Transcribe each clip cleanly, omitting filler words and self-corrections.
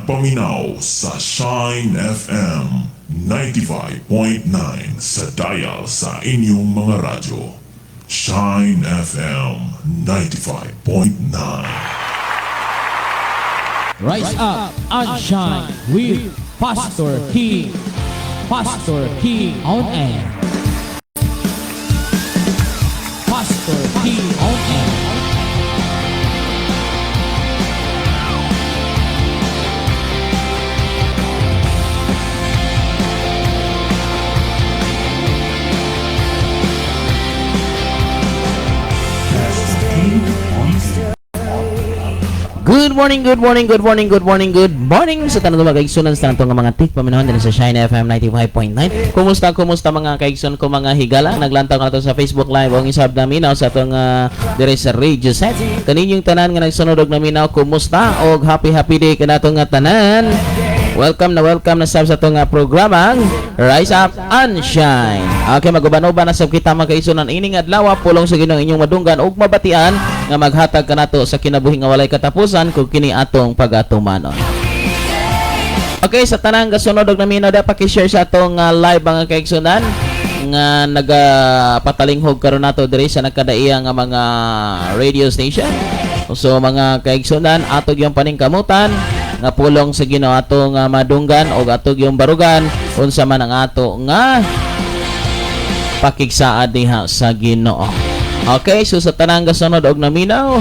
paminaw sa Shine FM 95.9 sa dial sa inyong mga radyo. Shine FM 95.9. Rise up and shine with Pastor King. Pastor King on air. Pastor King on air. Good morning, good morning, good morning, good morning, good morning sa tanong mga kaigsunan sa tanong mga tik paminahon din sa Shine FM 95.9. Kumusta mga kaigsun ko mga higala? Naglantaw ka na to sa Facebook Live ang isab na minaw sa itong dire sa radio set. Kaninyong tanan nga nagsunod og na minaw, kumusta? Og happy day ka na itong tanan. Welcome na sab sa itong programang Rise Up and Shine. Okay, maguban-uban na sab kita mga kaigsunan ining adlaw, pulong sa Ginoo inyong madunggan og mabatian nga maghatag kanato sa kinabuhi nga walay katapusan kung kini atong pag-atumanon. Okay, sa tanang kasunod og naminaw da paki-share sa atong live mga kaigsunan nga nagapatalinghog karon nato diri sa nakadaiya nga mga radio station. So mga kaigsunan, atog yung paningkamutan nga pulong sa Ginoo atong madunggan og atog yung barugan unsa man ang ato nga pakigsaad diha sa Ginoo. Okay, so sa tanang kasunod og naminaw,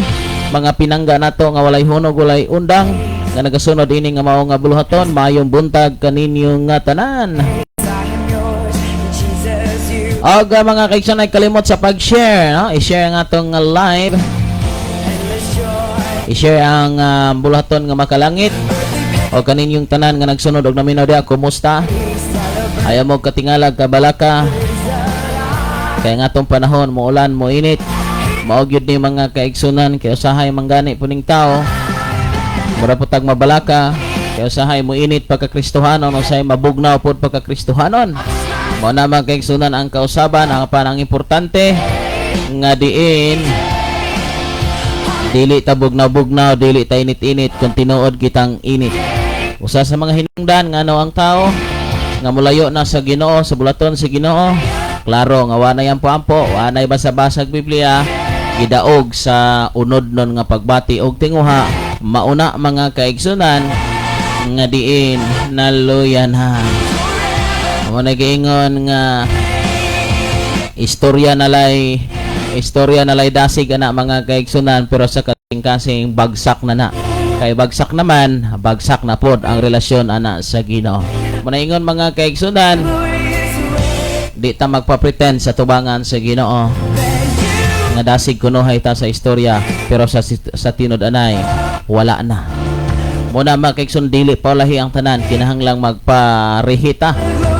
mga pinangga nato nga walay hunog, walay undang, nga nagasunod ini nga mao nga buluhaton, mayong buntag kaninyo nga tanan. Og mga kaigsunan, ay kalimot sa pag-share, no? I-share ang atong live. I-share ang buluhaton nga makalangit. O kaninyong tanan nga nagsunod og naminaw dia, kumusta? Ayaw mo katingalag kabalaka. Kaya nga itong panahon, muulan, muinit, maugyod ni mga kaigsunan, kaya usahay manggani puning tao, mura putag mabalaka, kaya usahay muinit pagkakristohanon, usahay mabugnaw po pagkakristohanon. Mo na mga kaigsunan ang kausaban, ang panang importante, nga diin, dili ta bugnaw-bugnaw, dili ta init-init, kung tinuod kitang init. Usa sa mga hinungdan, nga ang tao, nga mulayo na sa Ginoo, sa bulaton sa Ginoo, klaro nga wanay ang puampo, wanay basa-basag Biblia, gidaog sa unod nun nga pagbati og tinguha, mauna mga kaigsunan nga diin naluyan ha. Mo nag-ingon nga istorya nalay dasig ana mga kaigsunan, pero sa kasing bagsak na. Kay bagsak naman, bagsak na pod ang relasyon ana sa Ginoo. Mo ingon mga kaigsunan, di ta magpa-pretend sa tubangan sa Ginoo nga dasig kunuhay ta sa istorya, pero sa tinud anay wala na. Muna makaigsun, dili paulahi ang tanan, kinahanglang magparehita,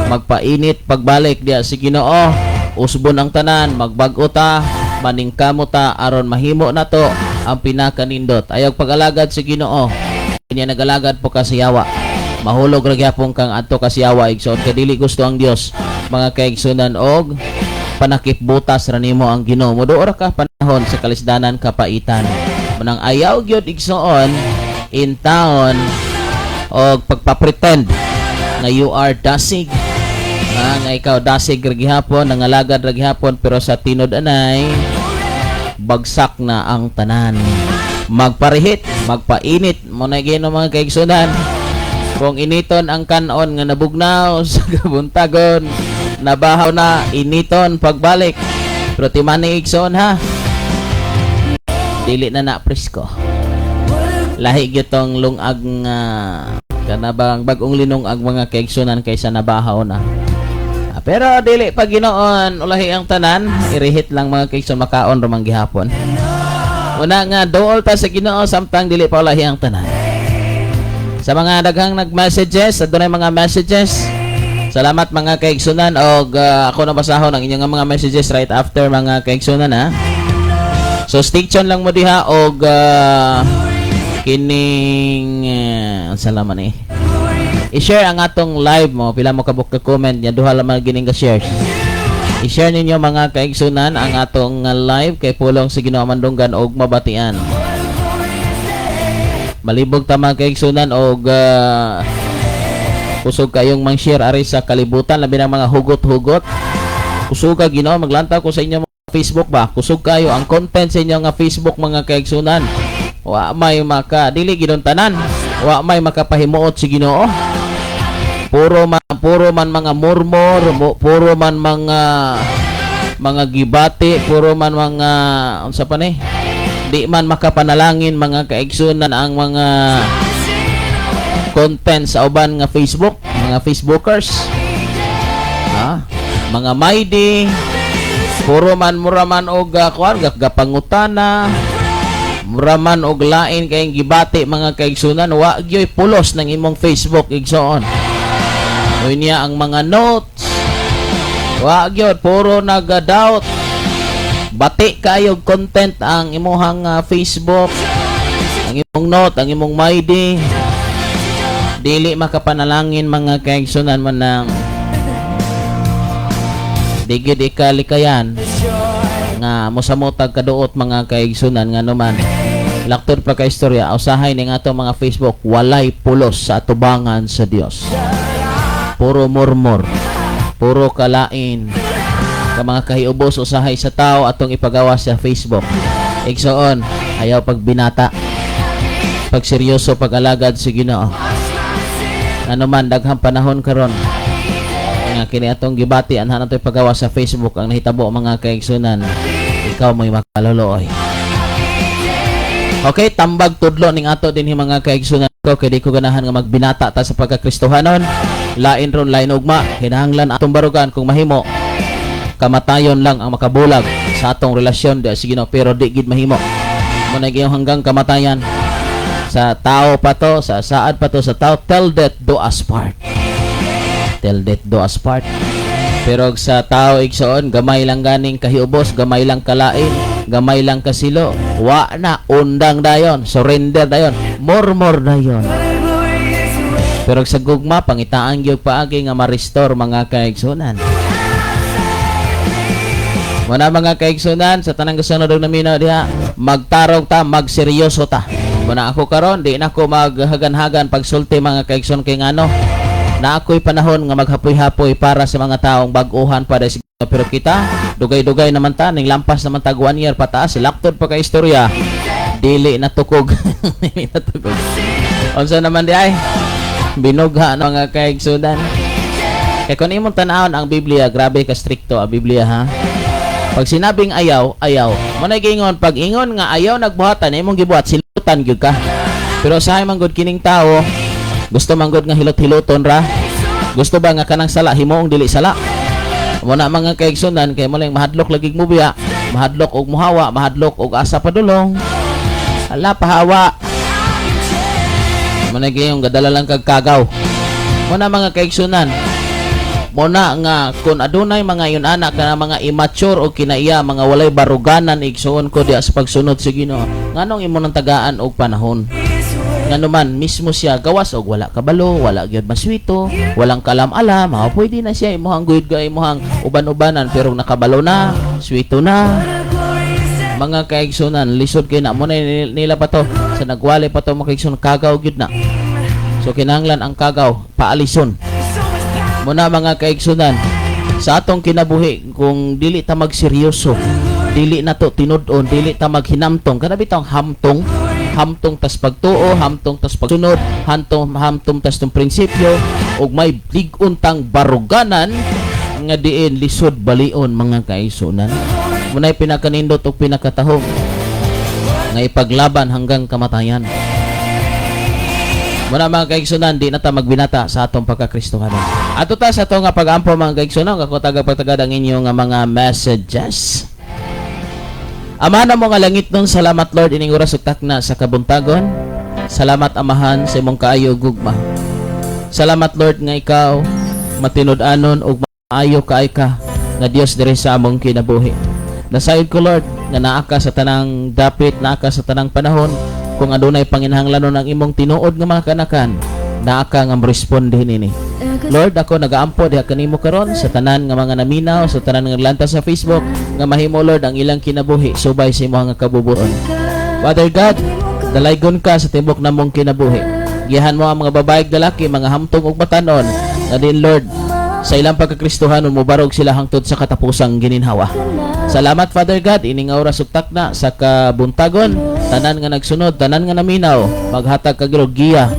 magpainit pagbalik diya sa Ginoo. Usbon ang tanan, magbag-o ta, maningkamo ta aron mahimo nato ang pinakanindot. Ayaw pag-alagad sa Ginoo, kanya nag-alagad po kasiyawa, mahulog ra gyapon kang adto kasiyawa igsoon kay dili gusto ang Dios mga kaigsunan og panakip butas ra nimo ang Ginoo. Muduo ra ka panahon sa kalisdanan kapaitan. Manang ayaw gyud igsoon in town og pagpa-pretend nga you are dasig, nga ikaw dasig ra gihapon, nangalagad ra gihapon, pero sa tinud anay bagsak na ang tanan. Magparihit, magpainit mo na gino mga kaigsunan. Kung initon ang kanon nga nabugnaw sa kabuntagon, nabahaw na, initon pagbalik, pero timani igsoon ha, dili na presko. Lahi gyutong lungag nga kanabang bagong linungag mga kaigsunan kaysa nabahaw na. Pero dili pag Ginoon ulahi ang tanan, irihit lang mga kaigsun, makaon rumang gihapon. Una nga dool ta sa Ginoo samtang dili pa ulahi ang tanan. Sa mga daghang nag-messages, adunay mga messages. Salamat mga kaigsunan, og ako nabasahon ang inyong mga messages right after mga kaigsunan ha. So stick on lang mo diha og kining salamat ni. I-share ang atong live mo, pila mo kabuk ka comment, ya duha lamang gining ka share. I-share ninyo mga kaigsunan ang atong live kay pulong sa Ginoo mandunggan og mabatian. Balibog ta mga kaigsunan og kusog kayong mang-share ari sa kalibutan labi ng mga hugot-hugot. Kusog ka Ginoo, maglantaw ko sa inyo mga Facebook ba. Kusog kayo ang content sa inyo nga Facebook mga kaigsunan. Wa may dili gidon tanan. Wa may makapahimuot si Ginoo. Puro man mga murmur, puro man mga gibati, puro man mga unsa pa ni? Di man makapanalangin mga kaigsunan ang mga content sa uban nga Facebook, mga Facebookers. Mga maidi, puro man muraman og gapangutana, muraman og lain kayong gibati mga kaigsunan, wa gyoy pulos ng imong Facebook igsoon. Unya ang mga notes, wa gyud puro naga-doubt. Bati kayo content ang imuhang Facebook, ang imong note, ang imong maidi. Dili makapanalangin mga kaigsunan man ng digid ikalikayan nga mosamotag kaduot mga kaigsunan nga naman. Laktod pa ka istorya, usahay ning ato mga Facebook, walay pulos sa atubangan sa Dios. Puro murmur, puro kalain, ka mga kahiubos usahay sa tao atong ipagawa sa Facebook. Igsoon, ayaw pagbinata, pag seryoso pag-alagad sa Ginoo. Ano man daghang panahon karon nga kini atong gibati anhan nato ipagawa sa Facebook ang nahitabo mga kaigsunan, ikaw mo'y makaluluoy. Okay, tambag tudlo ning ato dinhi mga kaigsunan ko kay di ko ganahan nga magbinata ta sa pagkakristohanon. Lain ron lain ugma, kinahanglan atong barugan kung mahimo kamatayon lang ang makabulag sa atong relasyon di sige no, pero di gid mahimo mo na hanggang kamatayan sa tao pa to, sa saad pa to sa tao, till death do us part. Till death do us part. Pero sa tao igsoon, gamay lang ganing kahiubos, gamay lang kalain, gamay lang kasilo, wa na undang dayon, surrender dayon, murmur dayon. Pero sa gugma pangitaan gyud paagi nga ma-restore mga kaigsunan. Muna mga kaigsunan sa tanang kasunod na minaw diha, magtarong ta, magseryoso ta. Muna ako karon, di na ako maghagan-hagan pagsulti mga kaigsunan kay ngano. Na ako'y panahon nga maghapoy-hapoy para sa mga taong baguhan para sa pero kita, dugay-dugay naman ta, ning lampas naman ta 1 year pataas, laktod pa ka istorya. Dili natukog. Dili natukog. Unsa naman di ay? Binugha ng mga kaigsunan. Kaya kung imong tanahon ang Biblia, grabe ka stricto ang Biblia ha. Pag sinabing ayaw, ayaw. Manay gingon, pag ingon nga ayaw nagbuhatan, imong gibuhat, silutan gyud ka. Pero sa man gud kining tao, gusto man gud nga hilot-hiloton ra. Gusto ba nga kanang sala himuong dili sala? Muna mga kaigsunan kay mo lang mahadlok lagig mo biya, mahadlok og muhawa, mahadlok og asa padulong. Ala pahawa. Muna gyud gadala lang kag kagaw. Muna mga kaigsunan, muna nga kung adunay mga yun anak na mga immature o kinaiya mga walay baruganan igsuon ko diya sa pagsunod sa Ginoo, nganong imo nang tagaan og panahon ngano man mismo siya gawas og wala kabalo, wala gyud maswito, walang kalam-alam, pwede na siya imuhang guyod ga imuhang uban-ubanan pero nakabalo na, swito na. Mga kaigsunan, lisod kay na mo na nila pa to sa nagwali pa to mga kaigsunan, kagaw gyud na. So kinahanglan ang kagaw paalison. Muna mga kaigsunan, sa atong kinabuhi kung dili ta magseryoso, dili na to tinud-on, dili ta maghinamtong, kada bitong hamtong tas pagtuo, hamtong tas pagsunod, hamtong tas tong prinsipyo, ug may big-untang baruganan nga diin lisod balion mga kaigsunan. Munay pinakanindot ug pinakatahong nga ipaglaban hanggang kamatayan. Muna mga kaigsunan, di na ta magbinata sa atong pagkakristohanon. Ato ta sa ato nga pag-ampo mga kaigsunan, ako tagapagtagad ang inyo nga mga messages. Ama na mo nga langit nun, salamat Lord ining oras ug takna sa kabuntagon. Salamat Amahan sa imong kaayo gugma. Salamat Lord nga ikaw matinud-anon ug maayo kaay ka nga Dios diri sa among kinabuhi. Nasayod ko Lord nga naa ka sa tanang dapit, naa ka sa tanang panahon. Kung adunay panginahanglanon ang imong tinuod nga mga kanakan, naa ka nga responde nini. Lord, ako nagaampo diha kanimo karon sa tanan nga mga naminaw, sa tanan nga lanta sa Facebook, nga mahimo Lord ang ilang kinabuhi subay sa imong nga kabubuton. Father God, Dalaygon ka sa timbok na mong kinabuhi. Gihan mo ang mga babae ug lalaki, mga hamtong ug batanon, nga din Lord, sa ilang pagkakristohanon mo barog sila hangtod sa katapusang gininhawa. Salamat Father God, ining oras ug takna sa kabuntagon, tanan nga nagsunod, tanan nga naminaw, maghatag kag giya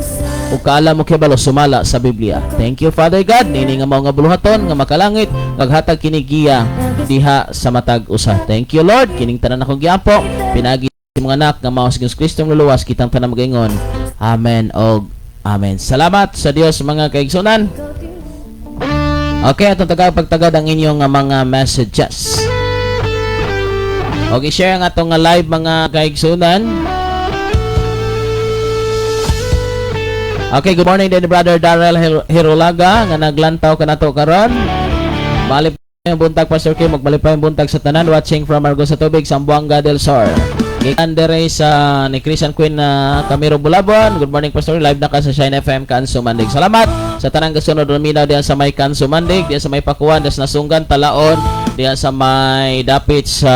ug kaalam mo kibalo sumala sa Biblia. Thank you Father God, ini nga mao nga buluhaton nga makalangit, maghatag kini giya diha sa matag usa. Thank you Lord, kining tanan akong giapo, pinagi mga anak nga mao sa Kristo luluwas, kitang tanan magaingon. Amen og amen. Salamat sa Dios mga kaigsunan. Okay, atong pagtagad ang inyong mga messages. Okay, share ang atong live mga kaigsunan. Okay, good morning din Brother Darrell Hirolaga nga naglantaw kanato karon. Malip yung buntag Pastor Kim, magmalipay yung buntag sa tanan, watching from Argos sa Tubig, Zamboanga del Sur. Gikan dere sa ni Christian Queen na Camero Bulabon. Good morning Pastor, live na ka sa Shine FM Kanso Mandig. Salamat sa tanang kasunod luminaw diyan sa may Kanso Mandig, diyan sa may Pakuan, diyan sa Nasunggan Talaon, diyan sa may dapit sa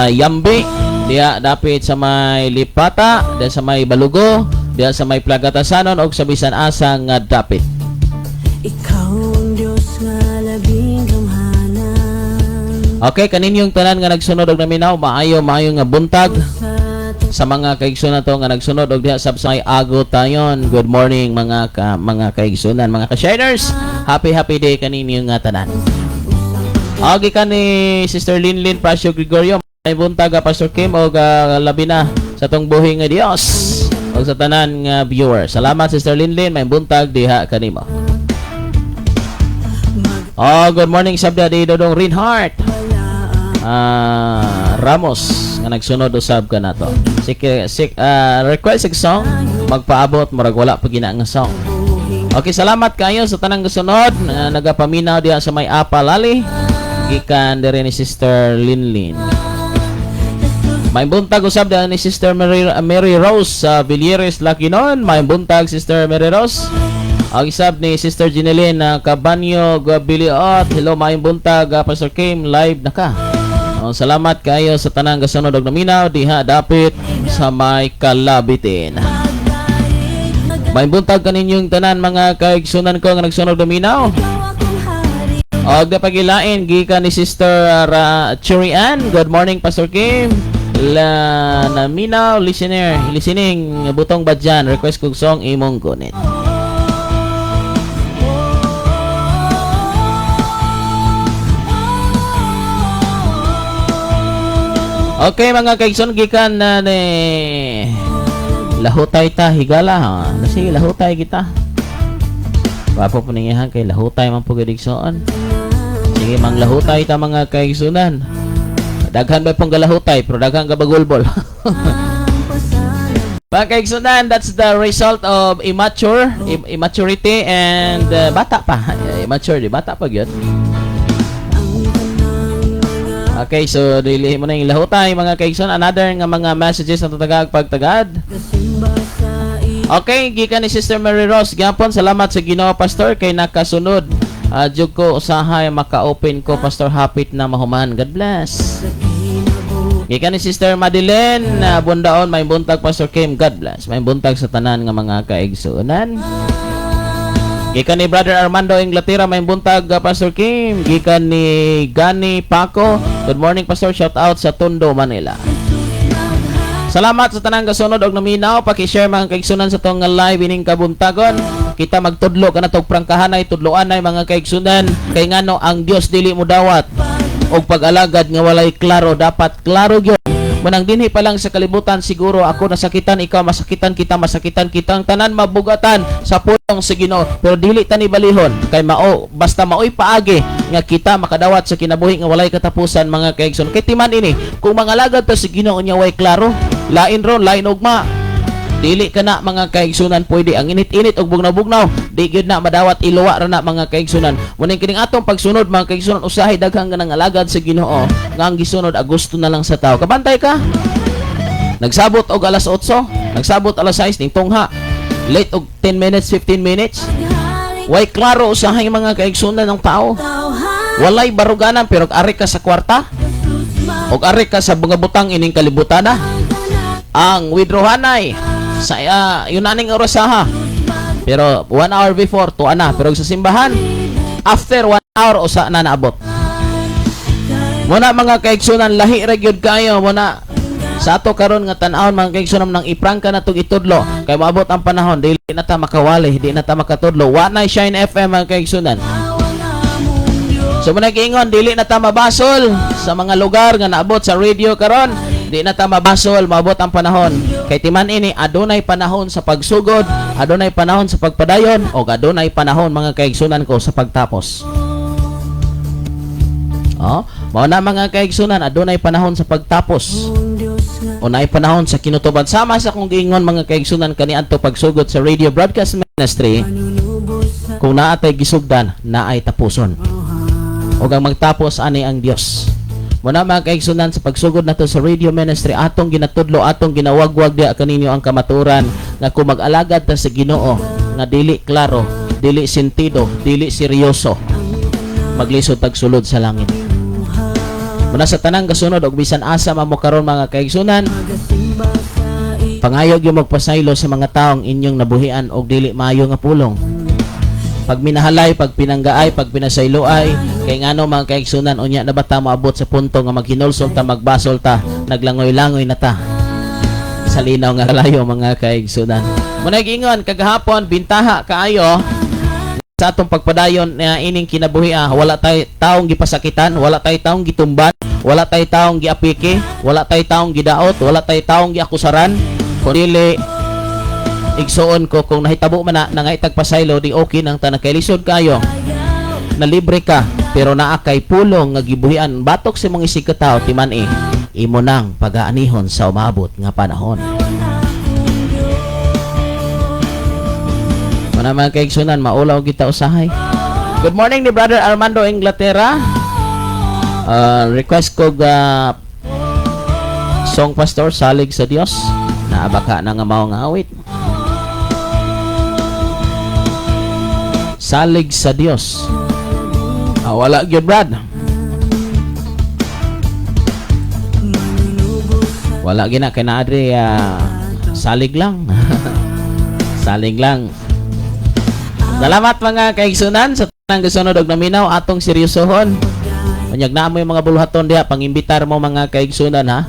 Yambi, diyan dapit sa may Lipata, diyan sa may Balugo, diyan sa may Plagatasanon og sa bisan asa nga dapit. Ikaw ang Diyos nga labing gamhanan. Okay, kaninyong tanan nga nagsunod og naminaw, maayo nga buntag sa mga kaigsunan to nga nagsunod og diha sa may Agotayon. Good morning mga kaigsunan, mga ka-shiners. Happy day kaninyong nga tanan. Okay ka ni Sister Linlin Pasio Gregorio, may buntag Pastor Kim og labi na sa tong buhi nga Dios og sa tanan nga viewer. Salamat Sister Linlin, may buntag diha kanimo. Good morning sabda di Dodong Reinhardt Ramos nga nagsunod usab ka nato. Request sig song, magpaabot murag wala pa gina nga song. Okay, salamat kayo sa tanang kasunod. Nagapaminaw diha sa may Apalali, gikan diri ni Sister Linlin. May buntag usab diha ni Sister Mary Rose sa Villeres Lakinon. May buntag Sister Mary Rose. Ang isab ni Sister Ginelyn na Cabanyo Gabiliot. Hello, may buntag Pastor Kim, live na ka. Salamat kayo sa tanang kasunod og naminaw diha dapit sa may Kalabitin. May buntag kaninyong tanan mga kaigsunan ko nga nagsunod naminaw. Og dapagilain gikan ni Sister Churian. Good morning Pastor Kim. Naminaw listening butong badyan, request kog song imong gunit. Okay mga kaigsoon, gikan na ni lahutay ta higala ha. Sige, lahutay kita. Wapo po ningihan kay lahutay man po kaigsoon. Sige, mang lahutay ta mga kaigsunan. Daghan ba pong galahutay pero daghan ka bagulbol. Mga kaigsunan, that's the result of immaturity and bata pa. Immature, bata pa gyud. Okay, so dili mo na yung lahutay mga kaigsoon. Another nga mga messages na tatagag pagtagad. Okay, gikan ni Sister Mary Rose gyapon, salamat sa Ginoo Pastor kay nakasunod. Jug ko usahay maka-open ko Pastor hapit na mahuman. God bless. Gikan ni Sister Madeleine Bundaon, may buntag Pastor Kim. God bless. May buntag sa tanan nga mga kaigsuonan. Gikan ni Brother Armando Inglaterra, may buntag Pastor Kim. Gikan ni Gani Paco, good morning Pastor, shout out sa Tondo, Manila. Salamat sa tanang kasunod og naminaw. Paki-share mga kaigsunan sa tong live ining kabuntagon. Kita magtudlo kana tog prangkahanay, tudloanay mga kaigsunan. Kay ngano ang Dios dili mo dawat og pag-alagad nga walay klaro, dapat klaro gyud. Manang dinhi pa lang sa kalibutan, siguro ako nasakitan, ikaw masakitan kitang tanan mabugatan sa pulong sa Ginoo, pero dili ta ni balihon kay basta maoy paagi nga kita makadawat sa kinabuhi nga walay katapusan mga kaigsoon. Kay timan ini kung mangalagad ta sa Ginoo nya way klaro, lain ron lain ugma, dili ka na mga kaigsunan pwede ang init-init og bugnaw-bugnaw, di gyud na madawat iluwa ra na mga kaigsunan. Muning kining atong pagsunod mga kaigsunan, usahay daghang ganang alagad sa Ginoo nga ang gisunod Agosto na lang sa tawo. Kabantay ka, nagsabot og alas 8, nagsabot alas 6 ning tungha, late og 10 minutes 15 minutes, way klaro usahay mga kaigsunan ng tao, walay baruganan pero ari ka sa kwarta og ari ka sa mga butang ining kalibutan na. ang withdrawhanay sa yun aning oras ha. Pero 1 hour before tuwa na, pero sa simbahan after 1 hour usa na naabot. Muna mga kaigsunan, lahi ra gyud kayo muna sa ato karon nga tan-awon mga kaigsunan nang iprangka na tug itudlo kay maabot ang panahon dili na ta makawali, di na ta makatudlo. Wa na Shine FM mga kaigsunan. So muna giingon dili na ta mabasol sa mga lugar nga naabot sa radio karon. Di na ta mabasol, maabot ang panahon. Kay timan ini adunay panahon sa pagsugod, adunay panahon sa pagpadayon, o adunay panahon mga kaigsunan ko sa pagtapos. Mao na mga kaigsunan, adunay panahon sa pagtapos. Unay panahon sa kinutuban. Sama sa kung giingon mga kaigsunan kaniadto pagsugod sa Radio Broadcast Ministry. Kung naatay gisugdan, naay tapuson. O ang magtapos ani ang Dios. Muna mga kaigsunan sa pagsugod nato sa radio ministry atong ginatudlo, atong ginawagwag dia kaninyo ang kamaturan nga kung mag-alagad ta sa Ginoo nga dili klaro, dili sentido, dili seryoso, maglisod tagsulod sa langit. Muna sa tanang kasunod og bisan asa mamo karon mga kaigsunan, pangayog yung magpasaylo sa mga taong inyong nabuhian og dili maayo nga pulong. Pag minahalay, pag pinanggaay, pag pinasayloay, kay ngano mga kaigsunan unya na ba ta maabot sa punto nga maghinulsol ta, magbasol ta, naglangoy-langoy na ta sa linaw nga layo mga kaigsunan. Muna giingon kagahapon bintaha kaayo sa atong pagpadayon na ining kinabuhi wala tay taong gipasakitan, wala tay taong gitumban, wala tay taong giapiki, wala tay taong gidaot, wala tay taong giakusaran, kundi igsuon ko kung nahitabo man na nga itagpasaylo di okay nang tanang kay lisod kayo na libre ka pero naa kay pulong nga gibuhian batok sa mga isikataw timan imo nang pagaanihon sa umabot nga panahon. Mana mga kaigsunan, maulaw kita usahay. Good morning ni Brother Armando Inglaterra. Request ko song pastor Salig sa Dios na baka na nga mao nga awit. Salig sa Dios. Wala gyud Brad. Wala gina kay na adre salig lang. Salig lang. Salamat mga kaigsunan sa tanang gasunod og naminaw atong seryosohon. Unyag na mo yung mga buluhaton diha pangimbitar mo mga kaigsunan ha.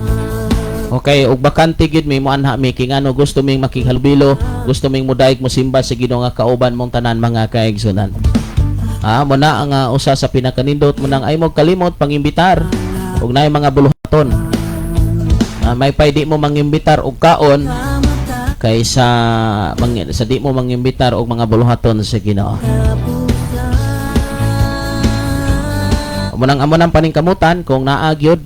Okay, ug bakante gid mi mo anha mi king ano gusto ming makighalbilo, gusto ming mudaig mo simba sa Ginoo nga kauban mong tanan mga kaigsunan. Mo na ang usa sa pinakanindot mo nang ay mo kalimot pangimbitar ug naay mga buluhaton. May pay di mo mangimbitar og kaon kaysa sa di mo mangimbitar og mga buluhaton sa Ginoo. Munang amo nang paningkamutan kung naa gyud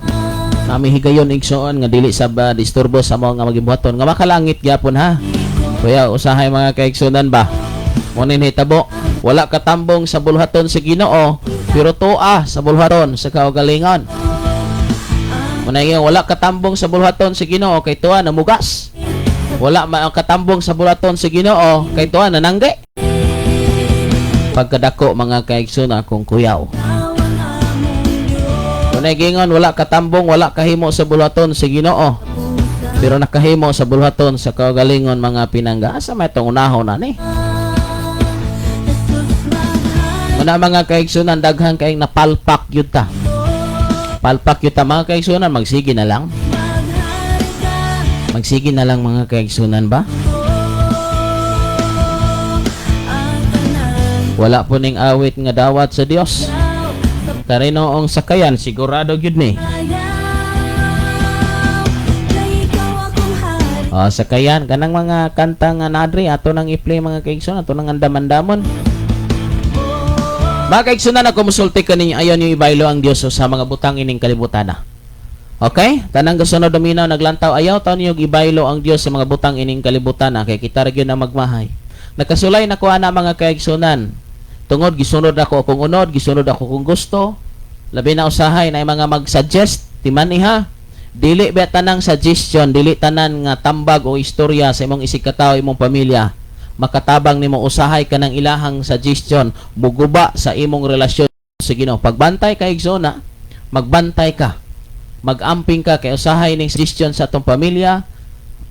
nami higayon igsoon nga dili sa disturbo sa mga magibuhaton nga makalangit gyapon ha. Kuya usahay mga kaigsunan ba. Munin hitabo wala katambong sa buluhaton sa Ginoo pero tuwa sa buluhaton sa kaugalingon. Munin wala katambong sa buluhaton sa Ginoo kay tuwa na mugas. Wala katambong sa buluhaton sa Ginoo kay tuwa na nangge. Pagkadako mga kaigsunan kung kuyaw. Kunay gingon wala katambong, wala kahimo sa buluhaton sa Ginoo. Pero nakahimo sa buluhaton sa kaugalingon mga pinangga. Asa may itong unahon na ni? Muna mga kaigsunan, daghang kaing napalpak yun ta. Palpak yun ta mga kaigsunan, magsige na lang. Magsige na lang mga kaigsunan ba? Wala po ning awit nga dawat sa Dios. Karinoong sakayan, sigurado yun ni. Sakayan, kanang mga kantang nadri, ato nang i-play mga kaigsunan, ato nang andamandamon. Mga kaigsunan, ako musulti ka ninyo, ayaw niyo ibaylo ang Diyos sa mga butang ining kalibutan na. Okay? Tanang gasunod dominaw, naglantaw, ayaw taon niyo ibaylo ang Diyos sa mga butang ining kalibutan na, kaya kita rin na magmahay. Nakasulay na ko na mga kaigsunan. Tungod, gisunod ako kung unod, gisunod ako kung gusto. Labi na usahay na mga mag-suggest, timan iha. Dili ba tanang suggestion, dili tanan nga tambag o istorya sa imong isikataw, imong pamilya. Makatabang nimo usahay ka ng ilahang suggestion, muguba sa imong relasyon sa Ginoo. Pagbantay ka igsoon magbantay ka. Mag-amping ka kay usahay ning suggestion sa atong pamilya.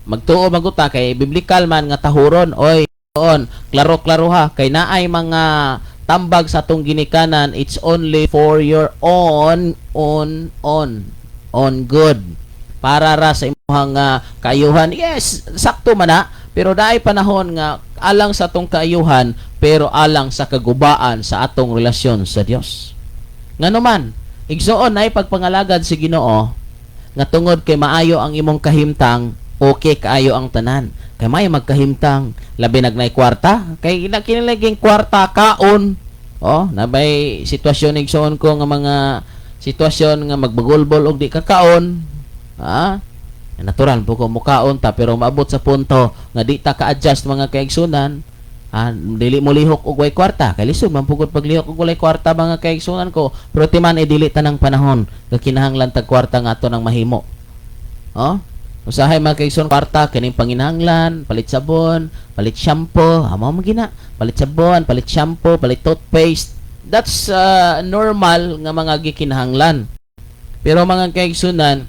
magtuo maguta kay biblikal man nga tahuron oy on klaro-klaro ha kay naay mga tambag sa atong ginikanan, it's only for your on good para ra sa imong kaayuhan. Yes, sakto man na, pero daay panahon nga alang sa atong kaayuhan pero alang sa kagubaan sa atong relasyon sa Dios. Ngano man igsuon na pagpangalagad si Ginoo nga tungod kay maayo ang imong kahimtang, okay kaayo ang tanan. Kay may magkahimtang, labi nagnay kwarta, kay kinilaging kwarta kaon. Oh, nabay sitwasyon igsuon ko nga mga sitwasyon nga magbagulbol og di kakaon. Ha? Natural po ko mukaon ta pero maabot sa punto nga di ta ka-adjust mga kaigsunan. Dili mo lihok og way kwarta. Kay lisod man pugod paglihok og walay kwarta mga kaigsunan ko, pero timan dili tanang panahon nga kinahanglan tag kwarta nga ato nang mahimo. Oh? Usahay mga kaigsunan kwarta kining panginahanglan, palit sabon, palit shampoo, amo magina, palit sabon, palit shampoo, palit toothpaste. That's normal nga mga gikinahanglan. Pero mga kaigsunan,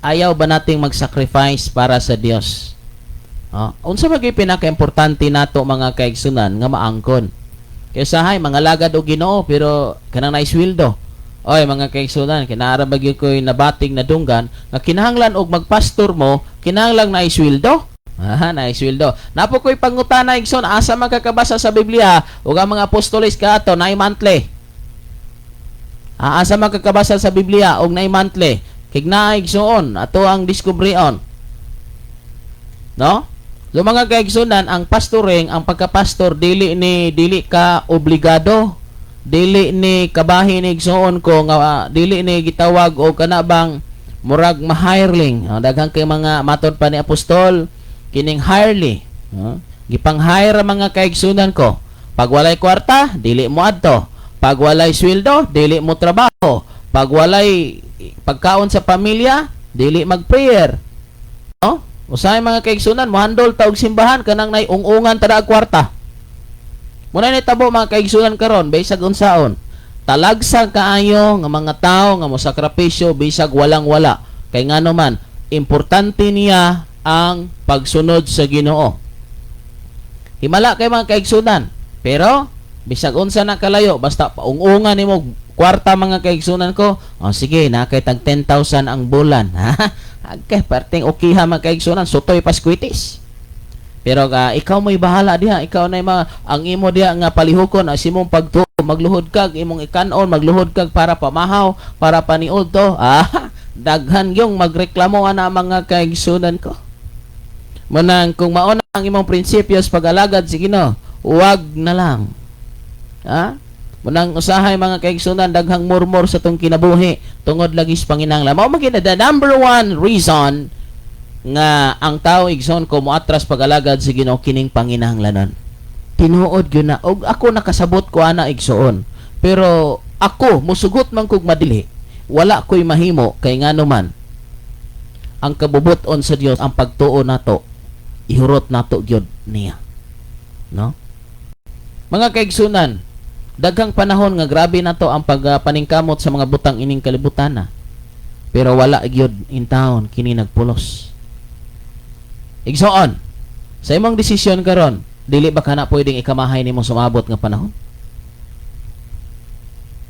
ayaw ba nating mag-sacrifice para sa Dios? Unsa ba gyud pinaka-importante nato mga kaigsunan nga maangkon? Kay usahay mga lagad og Ginoo pero kanang naisweldo. Oy mga kaigsunan, kinaara ba gyud koy nabating na dunggan nga kinahanglan og magpastor mo, kinahanglan na isweldo? Naisweldo. Napo koy pangutana igsoon, asa makakabasa sa Biblia ug ang mga apostoles kaato na monthly? Asa makakabasa sa Biblia og na monthly? Kigna igsoon ato ang diskubrion. No? So mga kaigsunan, ang pastoring, ang pagkapastor dili ka obligado. Dili ni kabahin igsoon ko nga dili ni gitawag og kana bang murag ma-hireling. Daghang kay mga matod pa ni apostol kining hirely. Gipang-hire mga kaigsunan ko. Pag walay kwarta, dili mo adto. Pag walay sweldo, dili mo trabaho. Pag walay pagkaon sa pamilya, dili mag-prayer. No? Usahay mga kaigsunan, mohandol ta og simbahan kanang nay ung-ungan tada kwarta. Muna ni tabo mga kaigsunan karon bisag unsaon. Talagsa kaayo nga mga tao nga mosakripisyo bisag walang-wala. Kay ngano man, importante niya ang pagsunod sa Ginoo. Himala kay mga kaigsunan, pero bisag unsa na kalayo basta paung-ungan nimo kwarta mga kaigsunan ko. Sige, nakay tag 10,000 ang bulan. Okay, parting okay ha mga kaigsunan, sutoy paskwitis. Pero ikaw mo'y bahala diha, ikaw na ang imo diha nga palihukon as imong pagtuo, magluhod kag imong ikanon, magluhod kag para pamahaw, para paniud to. Daghan yung magreklamo ana mga kaigsunan ko. Manang kung mauna ang imong prinsipyos pag-alagad si Ginoo, huwag na lang. Munang usahay mga kaigsunan, daghang murmur sa tong kinabuhi tungod lagi sa panginahanglan. Mao man the number one reason nga ang tao igsoon ko moatras pag-alagad sa Ginoo kining panginahanglanon. Tinuod gyud na og ako nakasabot ko ana igsoon. Pero ako musugot man kog madili, wala ko'y mahimo kay ngano man ang kabubuton sa Dios, ang pagtuo nato ihurot nato gyud niya. No? Mga kaigsunan, daghang panahon nga grabe nato ang pagpaningkamot sa mga butang ining kalibutan. Pero wala gyud in town kini nagpulos. Igsoon, sa imong desisyon karon, dili ba kana pwedeng ikamahay nimo sumabot nga panahon?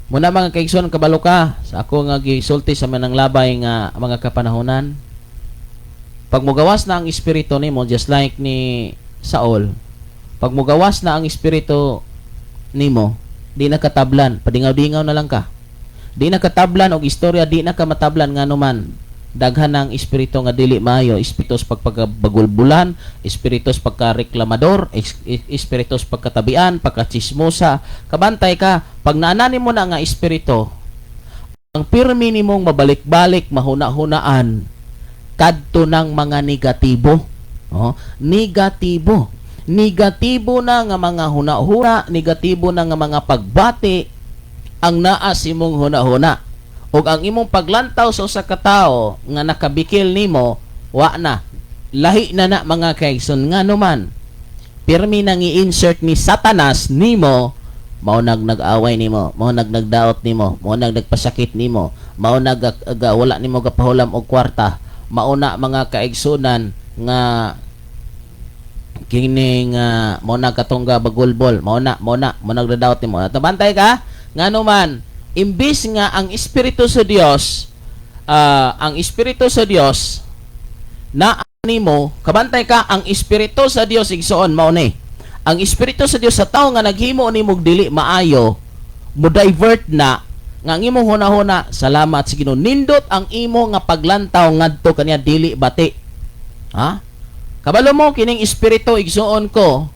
Muna mga kaigsoon, kabalo ka sa ako nga gisulti sa manang labay nga mga kapanahonan. Pag mugawas na ang espiritu nimo, just like ni Saul, pag mugawas na ang espiritu nimo, di na katablan, padingaw-dingaw na lang ka. Di na katablan og istorya, di na ka matablan nga naman. Daghan ng espiritu nga dili maayo, espiritus pagpagabagulbulan, espiritus pagkareklamador, espiritus pagkatabian, pagkachismosa. Kabantay ka, pag naanani mo na nga espiritu, ang pirmi nimong mabalik-balik, mahuna-hunaan, kadto ng mga negatibo. Negatibo. Negatibo na nga mga huna-huna, negatibo na nga mga pagbati, ang naas imong huna-huna. Og ang imong paglantaw sa usa ka tawo nga nakabikil nimo, wa na. Lahi na mga kaigsoon nga naman. Pirmi nang i-insert ni Satanas nimo, mao nag-away nimo, mao nagdaot nimo, mao nagpasakit nimo, mao wala nimo gapahulam og kwarta, mauna mga kaigsunan nga kining mo na katongga bagulbol mo nagdadawat nimo. Tabantay ka ngano man imbis nga ang espiritu sa Dios na nimo kabantay ka ang espiritu sa Dios igsoon mao ni ang espiritu sa Dios sa tao nga naghimo nimo dili maayo mo divert na nga ang imong hunahuna salamat sa Ginoo nindot ang imo nga paglantaw ngadto kaniya dili bati. Ha? Kabalo mo kining espiritu igsuon ko.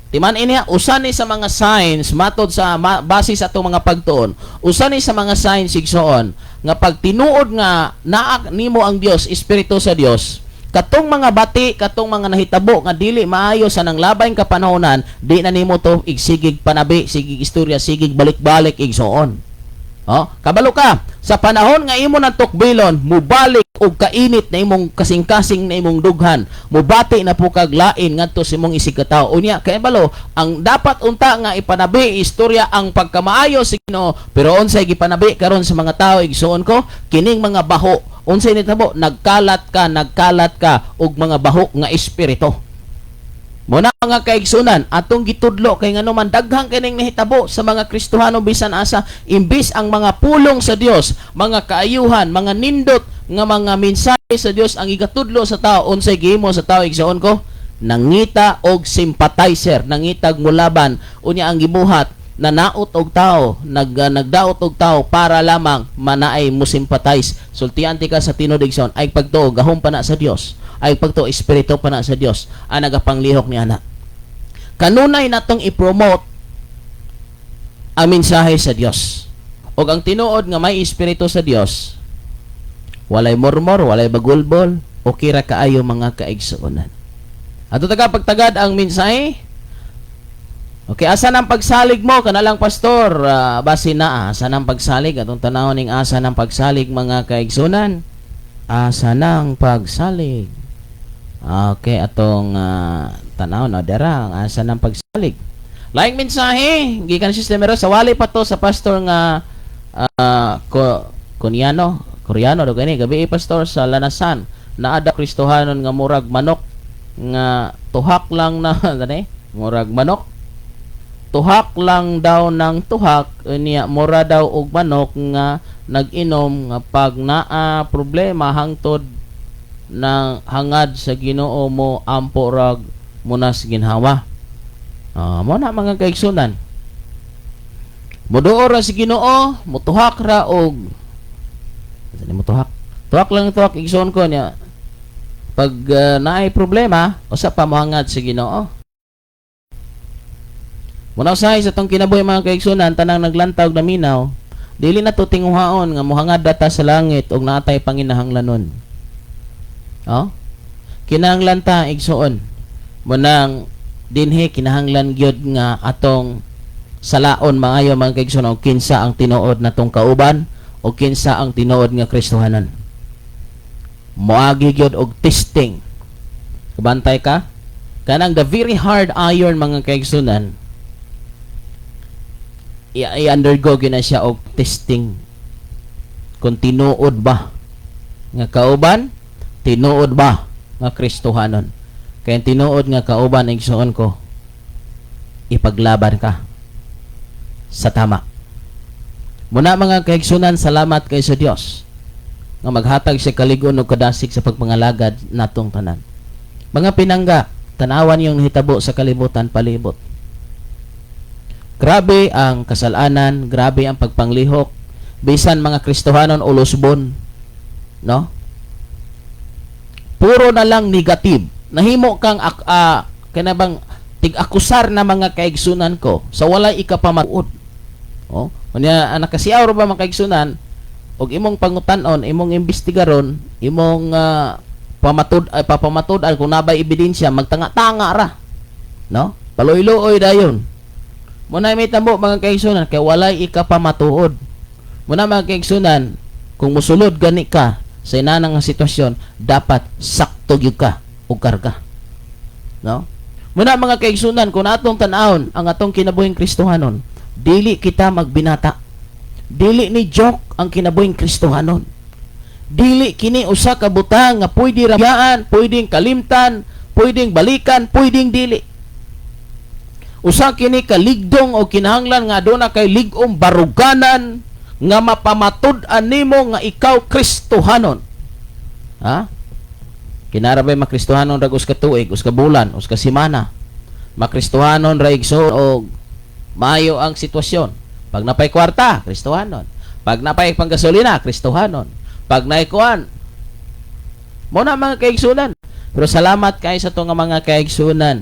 Timan ini usa ni sa mga signs matod sa base sa atong mga pagtuon. Usa ni sa mga signs igsuon nga pag tinuod nga naak nimo ang Dios, espiritu sa Dios, katong mga bati, katong mga nahitabo nga dili maayo sa nang labaing kapanahonan, di na nimo to igsigig panabi, sigig istorya, sigig balik-balik igsuon. Oh, kabalo ka sa panahon nga imo nang tukbilon, mubalik og kainit na imong kasing-kasing na imong dughan, mubati na po kag lain ngadto sa imong isigataw. Unya kay balo, ang dapat unta nga ipanabi istorya ang pagkamaayo sa Ginoo, pero unsay gipanabi karon sa mga tao igsuon ko, kining mga baho, unsay nitabo, nagkalat ka og mga baho nga espiritu. Muna mga kaigsunan, atong gitudlo kay ngano man daghang kining nahitabo sa mga Kristohano bisan asa imbis ang mga pulong sa Dios, mga kaayuhan, mga nindot nga mga mensahe sa Dios ang igatudlo sa tao unsay gihimo sa tao igsoon ko, nangita og sympathizer, nangitag mulaban unya ang gibuhat na naot og tao, nagdaot og tao para lamang manaay mo sympathize. Sultian ti ka sa tinud igsoon ay pagtuo gahom pa na sa Dios. Ay pagto espiritu pa na sa Dios ang nagapanglihok ni ana. Kanunay natong i-promote ang mensahe sa Dios. O ang tinuod nga may espiritu sa Dios, walay murmur, walay bagulbol, o kira kaayo mga kaigsuonan. Ato taga pagtagad ang mensahe. Okay, asa nang pagsalig mo kanalang pastor? Base na asa nang pagsalig atong tanawon ning asa nang pagsalig mga kaigsuonan. Asa nang pagsalig. Okay, atong tanaw na dara ang asa ng pagsalig. Laing mensahe, gikan sistemero sa wali pa to sa pastor nga Koreano do gani gabi pastor sa Lanasan naada Kristohanon nga murag manok nga tuhak lang na gani murag manok. Tuhak lang daw ng tuhak niya mura daw og manok nga nag-inom nga pag naa problema hangtod ng hangad sa Ginoo mo ampo rag munas ginhawa. Mo na mga kaigsunan. Moduo ra si Ginoo, mutuhak ra og mutuhak. Tuhak lang tuhak igsoon ko niya. Pag naay problema, usa pa mohangad si Ginoo. Muna usahay sa tong kinabuhi mga kaigsunan tanang naglantawg na minaw, dili na to tinguhaon nga mohangad data sa langit og naatay panginahanglanon. Oh? Kinahanglan ta igsuon munang dinhi kinahanglan gyud nga atong salaon maayo mga kaigsuon og kinsa ang tinuod natong kauban o kinsa ang tinuod nga Kristohanon. Moagi gyud og testing. Kabantay ka? Kanang the very hard iron mga kaigsunan i-undergo gyud na siya og testing kung tinuod ba nga kauban, tinuod ba nga Kristohanon. Kaya tinuod nga kauban igsuon ko, ipaglaban ka sa tama. Muna mga kaigsunan, salamat kay sa Dios nga maghatag siya kaligon og kadasig sa pagpangalagad natong tanan. Mga pinangga, tanawan yung nahitabo sa kalibutan palibot. Grabe ang kasalanan, grabe ang pagpanglihok, bisan mga Kristohanon o lusbon, no? Puro na lang negative. Nahimo kang kanabang tig-akusar na mga kaigsunan ko sa walay ikapamatuod. Oh, unya nakasiaw ra ba mga kaigsunan og imong pangutan-on, imong imbestigaron, imong papamatud kung nabay ebidensya, magtanga-tanga ra. No? Paloy-loy dayon. Muna may tambo mga kaigsunan kay walay ikapamatuod. Muna mga kaigsunan, kung musulod gani ka sa inanang nga sitwasyon, dapat sakto gyud ka og karga. No? Muna mga kaigsunan, kung atong tan-awon ang atong kinabuhing Kristohanon, dili kita magbinata. Dili ni joke ang kinabuhing Kristohanon. Dili kini usa ka butang nga pwede rabyaan, pwedeng kalimtan, pwedeng balikan, pwedeng dili. Usa kini ka ligdong o kinahanglan nga aduna kay ligom baruganan nga mapamatud-an nimo nga ikaw Kristohanon. Ha? Kinarabay makristohanon rag us ka tuig, us ka bulan, us ka semana. Makristohanon ra igsoon og maayo ang sitwasyon. Pag napay kwarta, kristohanon. Pag napay panggasolina, kristohanon. Pag naikuan, mo na mga kaigsunan. Pero salamat kay sa to nga mga kaigsunan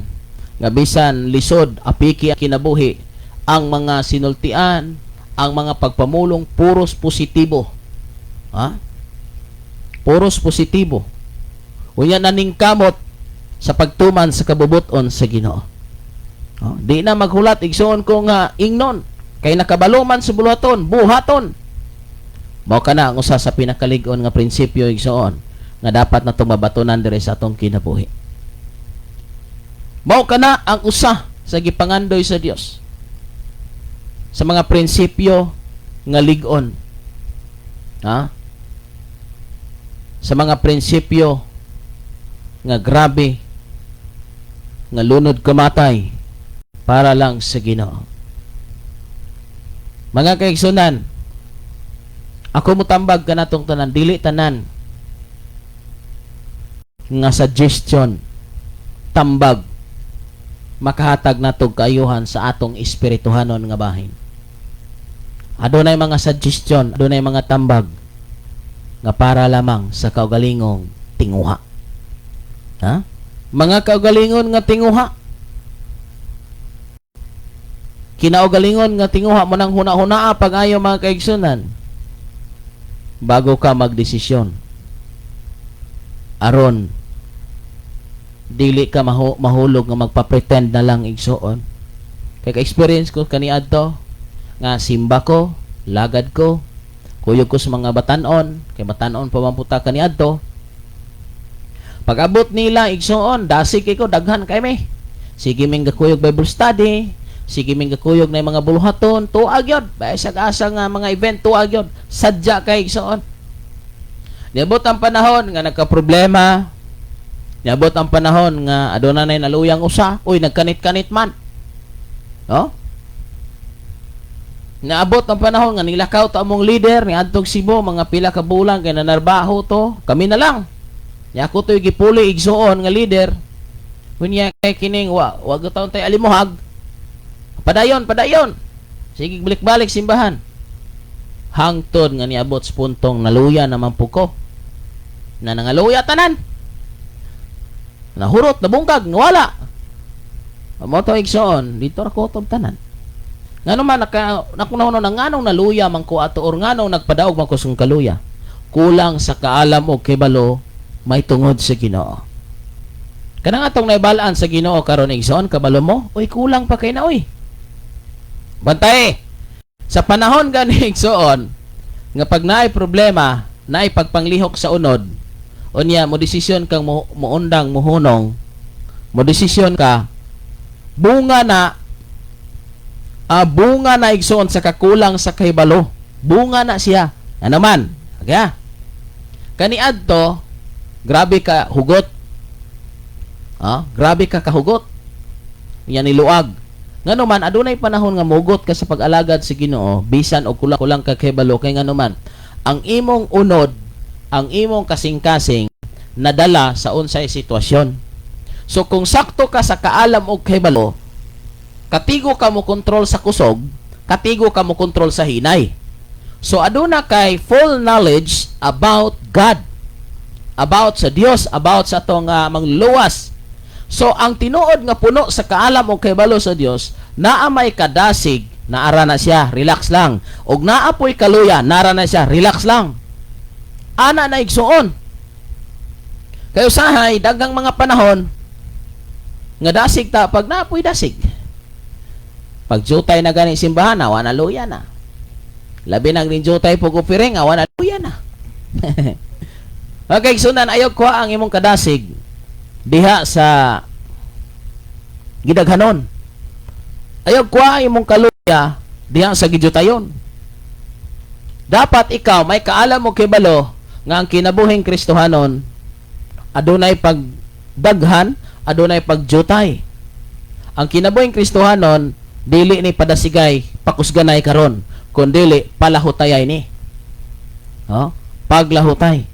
nga bisan lisod apiki ang kinabuhi, ang mga sinultian, ang mga pagpamulong puros positibo. Ha? Puros positibo. Unya naning kamot sa pagtuman sa kabubuton sa Ginoo. Oh, di na maghulat igsoon ko nga ingnon kay nakabaluman sa buluhaton, buhaton. Mao kana ang usa sa pinakalig-on nga prinsipyo igsoon nga dapat na tumabatunan diri sa atong kinabuhi. Mao kana ang usa sa gipangandoy sa Dios sa mga prinsipyo nga lig-on. Ha? Sa mga prinsipyo nga grabe nga lunod kamatay para lang sa Ginoo. Mga kaigsunan, ako mutambag kanatong tanan, dili tanan nga suggestion tambag makahatag natog kaayuhan sa atong espirituhanon nga bahin. Adunay mga suggestion, adunay mga tambag nga para lamang sa kaugalingong tinguha. Ha? Mga kaugalingon nga tinguha. Kinaugalingon nga tinguha mo nang huna-hunaa pag ayaw mga kaigsunan bago ka magdesisyon. Aron dili ka mahulog nga magpa-pretend na lang igsuon. Kaya ka-experience ko kaniadto nga simba ko, lagad ko, kuyog ko sa mga batanon, kay batanon pa man puta kaniadto. Pag-abot nila igsuon, dasig ko daghan kay me. Sige ming gakuyog Bible study, sige ming gakuyog na mga buluhaton, tuag yun. Basag-asa nga mga event, tuag yun. Sadya kay igsuon. Niabot ang panahon nga nagka-problema. Niabot ang panahon nga aduna nay naluyang usa, uy nagkanit-kanit man. No? Naabot ang panahon nga nilakaw ta among leader ni adtong Cebu, mga pila ka bulan kay nanarbaho to. Kami na lang. Ya ko to'y gipuli igsuon nga leader. Kunya kay kining wag taon tay alimuhag. Padayon. Sige balik-balik simbahan. Hangtod nga niabot sa puntong naluya naman po ko. Na nangaluya tanan. Nahurot, nabungkag, nawala. Amo to igsuon, dito ra ko tanan. Ngano man nakunaon nang nganong naluya man ko ato or nganong nagpadaog man ko sung kaluya. Kulang sa kaalam og kibalo may tungod sa Ginoo. Kanang atong naibalaan sa Ginoo karon igsoon kabalo mo, oy kulang pa kay na oy. Bantay. Sa panahon gani igsoon nga pag naay problema, naay pagpanglihok sa unod, unya mo desisyon kang muundang muhunong, mo desisyon ka bunga na igsoon sa kakulang sa kahibalo. Bunga na siya. Ano man? Okay? Kaniadto grabe ka hugot. Grabe ka kahugot. Yan niluag. Ngano man adunay panahon nga mugot ka sa pag-alagad sa Ginoo bisan og kulang ka kahibalo kay ngano man ang imong unod, ang imong kasing-kasing nadala sa unsay sitwasyon. So kung sakto ka sa kaalam og kahibalo, katigo ka mo kontrol sa kusog, katigo ka mo kontrol sa hinay. So aduna kay full knowledge about God, about sa Dios, about sa atong mangluwas. So ang tinuod nga puno sa kaalam o kahibalo sa Dios, naa may kadasig, naara na siya, relax lang. Og naapoy kaluya, naara na siya, relax lang. Ana na igsuon. Kayo sahay daghang mga panahon nga dasig ta pag naapoy dasig. Pag jutay na gani simbahan, awa na luya na. Labi nang din jutay pag upiring, awa na luya na. Okay, sunan ayaw ko ang imong kadasig diha sa gidaghanon. Ayaw ko ang imong kaluya diha sa gijutayon. Dapat ikaw may kaalam mo kibalo nga ang kinabuhing Kristohanon adunay pagdaghan, adunay pagjutay. Ang kinabuhing Kristohanon dili ni padasigay pakusganay karon, kundi palahutayay ni. Paglahutay.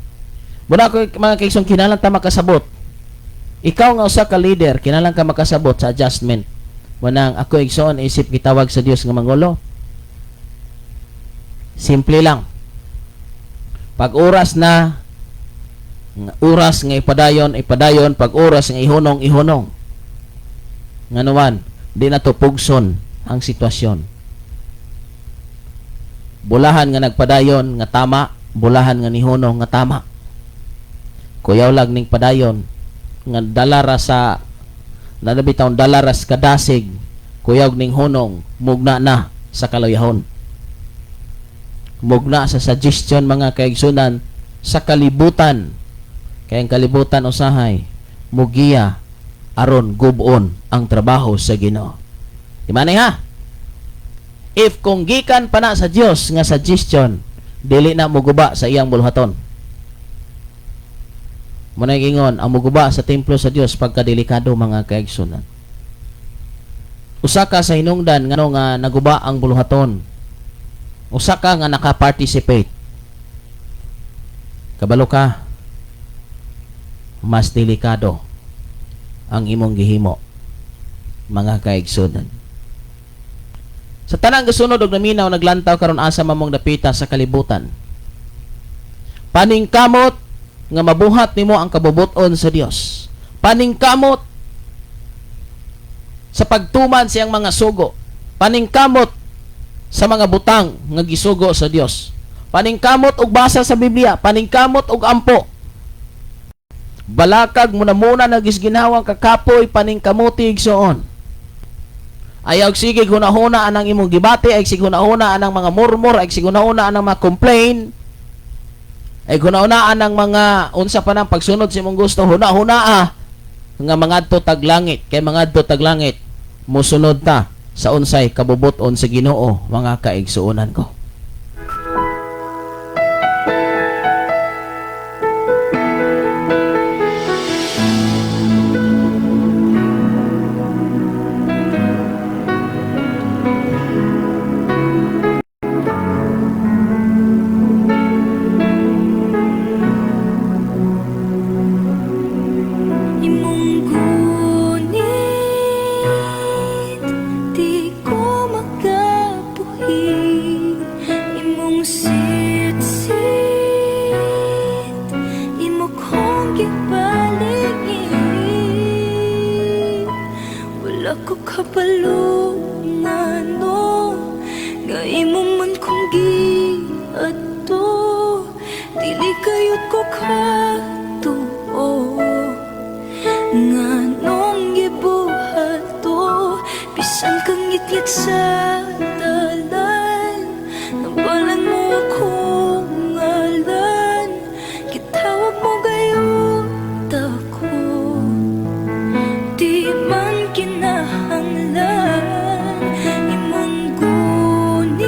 Muna ko mga kaigsoon, kinalang ta makasabot. Ikaw nga usa ka leader, kinalang ka makasabot sa adjustment. Munang ako igsoon isip gitawag sa Dios nga mangulo. Simple lang. Pag oras na, oras nga ipadayon, pag oras nga ihunong. Nganuan, di na to pugson ang sitwasyon. Bulahan nga nagpadayon nga tama, bulahan nga nihunong nga tama. Kuyaw lag ning padayon nga dalara sa nanabitaw dalaras kadasig, kuyaw ning hunong mugna na sa kaluyahon. Mugna sa suggestion mga kaigsunan sa kalibutan. Kaya ang kalibutan usahay mugiya aron gubon ang trabaho sa Ginoo. Di man ha? If kung gikan pa na sa Dios nga suggestion, dili na muguba sa iyang buluhaton. Muna ingon, ang muguba sa templo sa Dios pagkadelikado mga kaigsunan. Usa ka sa hinungdan ngano nga naguba ang buluhaton. Usa ka nga naka-participate. Kabalo ka, mas delikado ang imong gihimo mga kaigsunan. Sa tanang gasunod og naminaw naglantaw karon asa mamong dapita sa kalibutan. Paningkamot nga mabuhat nimo ang kabubuton sa Dios. Paningkamot sa pagtuman siyang mga sugo. Paningkamot sa mga butang nga gisugo sa Dios. Paningkamot og basa sa Biblia, paningkamot og ampo. Balakag muna nagisginawang kakapoy paningkamuti igsoon. Ayaw sige hunahuna anang imong gibati, ay sige hunahuna anang mga murmur, ay sige hunahuna anang mga complain. Ay hunahunaan ang mga unsa pa nang pagsunod sa imong gusto, hunahuna nga mangadto tag langit, kay mangadto tag langit mosunod ta sa unsay kabubuton sa Ginoo mga kaigsuonan ko. Imong gunit, di ko makabuhi. Imong sit-sit, imo kong gipaligid. Wala ko kabalo nga no, nga imo man kong giadto. Dili kayot ko katuo, nga nung gibuhat to, bisan kang ngit-ngit sa dalan, nabalan mo akong ngalan, gitawag mo gayud ako, di man kinahanglan. Imong gunit,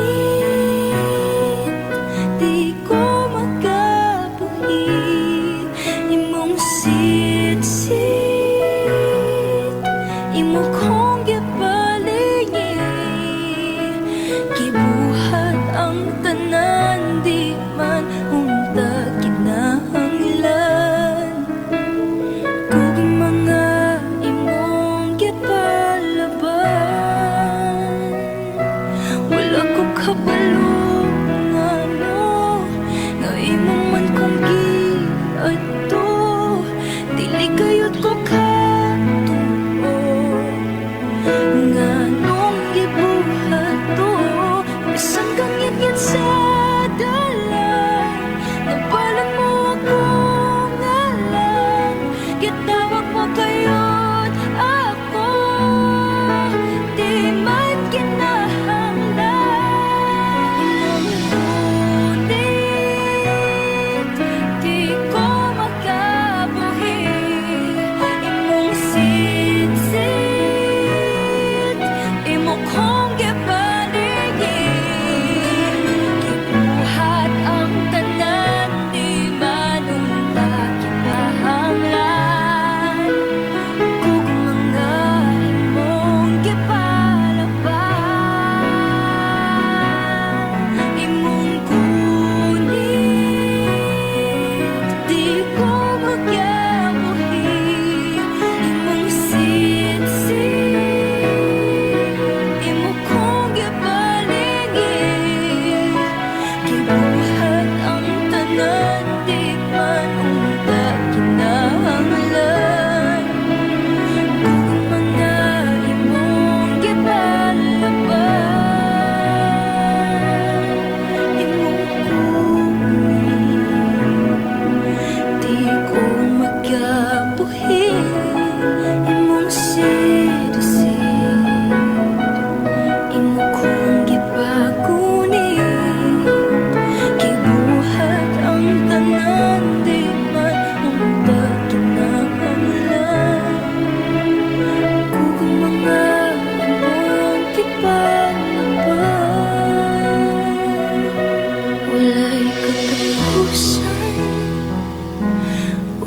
di ko makabuhi. Imong sit-sit, imo kong gipaligid.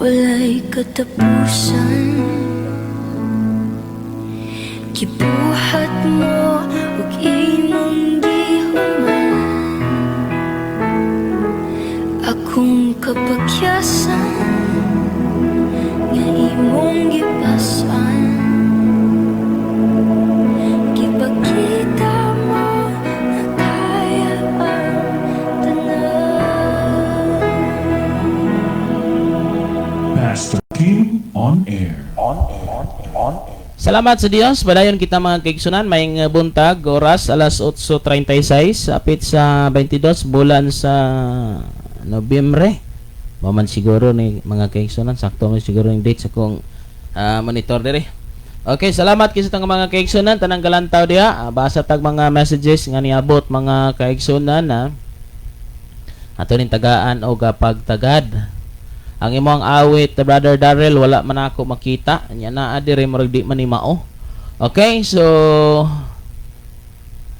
walay katapusan. Gibuhat mo ug imong gihuman, akong kapakyasan nga imong gipasan. Gipakita mo na kaya ang tanan. Pastor Kim on air. Salamat sa Dios. Padayon kita mga kaigsunan, may buntag, oras alas 8:36, apit sa 22 bulan sa Nobyembre. Maman siguro ni mga kaigsunan, sakto man siguro yung date sa kong monitor dire. Okay, salamat kasi tang mga kaigsunan tanang galantaw diha. Basa tag mga messages nga niabot mga kaigsunan na ato ning tagaan o pagtagad. Ang imong awit, Brother Darrell, wala man ako makita. Nya naa dire murag di man ni mao. Okay, so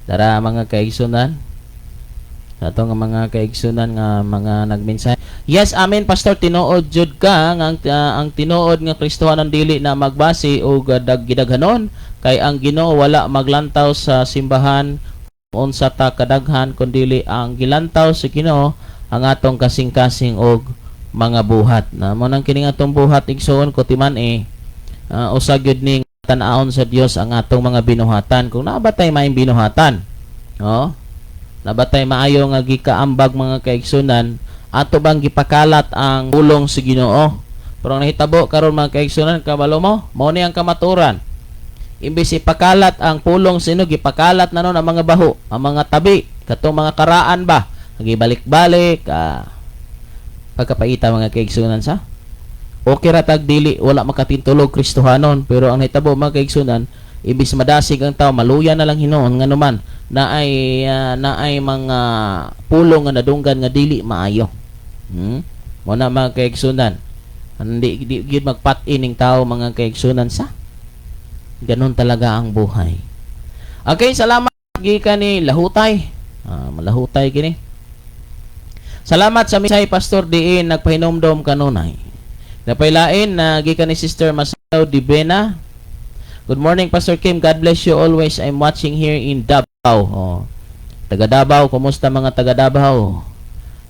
tara mga kaigsunan. Ato nga mga kaigsunan nga mga nagmensahe. Yes, amen Pastor, tinuod jud ka nga ang tinuod nga Kristohanon dili na magbase og gidaghanon kay ang Ginoo wala maglantaw sa simbahan unsa ta kadaghan kundi ang gilantaw sa Ginoo ang atong kasing-kasing og mga buhat. Na mo nang kining atong buhat igsoon ko timan usag gyud ning tan-aon sa Dios ang atong mga binuhatan. Kung nabatay maayong binuhatan, nabatay maayo nga gikaambag mga kaigsunan, ato bang gipakalat ang pulong sa Ginoo. Pero nahitabo karon mga kaigsunan, kabalo mo, mao ni ang kamaturan. Imbis ipakalat ang pulong sino, gipakalat na nun ang mga baho, ang mga tabi, katong mga karaan ba, nagibalik-balik, pagkapaita mga kaigsunan sa okay ra tag dili wala makatintulog Kristohanon, pero ang nahitabo mga kaigsunan, ibis madasig ang tao, maluya na lang hinuon nga naman na ay mga pulong nga nadunggan nga dili maayo. Mo na mga kaigsunan, hindi gid magpat-in ning tao mga kaigsunan sa ganon talaga ang buhay. Okay, salamat gikan ni lahutay. Malahutay kini. Salamat sa misay Pastor diin nagpahinomdom kanunay. Napailain na gikan ni Sister Masaw Dibena. Good morning Pastor Kim, God bless you always. I'm watching here in Davao. Taga Davao, kumusta mga taga Davao?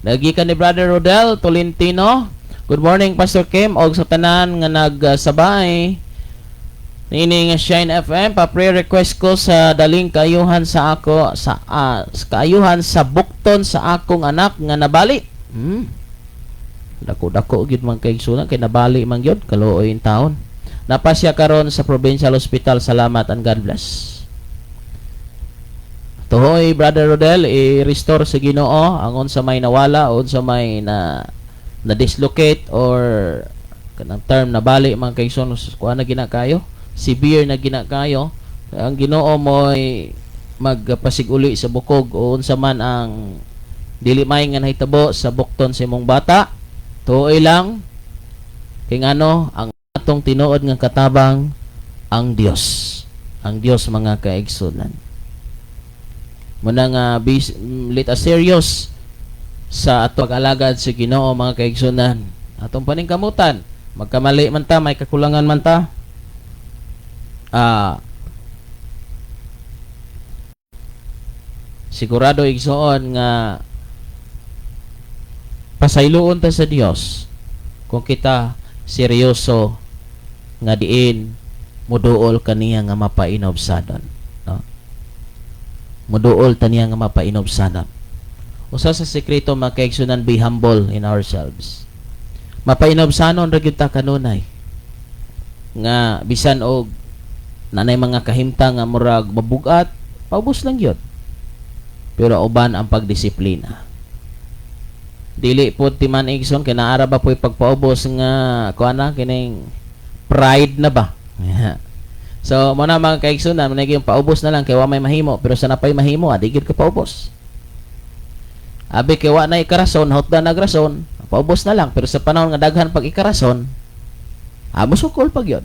Nagikan ni Brother Rodel Tolentino. Good morning Pastor Kim og sa tanan nga nagsabay nining Shine FM. Pa-prayer request ko sa daling kaayuhan sa ako sa kaayuhan sa bukton sa akong anak nga nabali. Dako-dako gid man kay sunan kay nabali man gyud kaluoy in taon. Napasya karon sa Provincial Hospital. Salamat and God bless. Tuhoy Brother Rodel, i-restore sa Ginoo ang unsa may nawala o unsa may na dislocate or kanang term na bali man kay sunan kuha na ginakayo. Severe na ginakayo, ang Ginoo mo'y magpasiguli sa bukog o unsa man ang dili may nga nahitabo sa bukton sa imong bata. Tuoy lang kay ngano ang atong tinuod nga katabang ang Dios mga kaigsunan. Muna nga let us serious sa atong pag-alagad sa Ginoo mga kaigsunan. Atong paningkamutan, magkamali man ta, may kakulangan man ta, sigurado igsoon nga pasayloon ta sa Dios kung kita seryoso nga diin muduol kaniya nga mapainobsadon, no? Muduol taniya nga mapainobsadon. Usa sa sekreto mga kaigsunan, be humble in ourselves. Mapainobsanon ra gyud ta kanunay nga bisan og nanay mga kahimtang nga murag mabugat, paubos lang yun. Pero uban ang pagdisiplina. Dili po timan igson kay naara ba po'y pagpaubos nga kuana kining pride na ba. So mo na mga kaigsunan, manay paubos na lang kay wa may mahimo, pero sa napay mahimo di gid ka paubos. Abi kay wa na ikarason, hotda nagrason, paubos na lang, pero sa panahon nga daghan pag ikarason, musukol pag yun.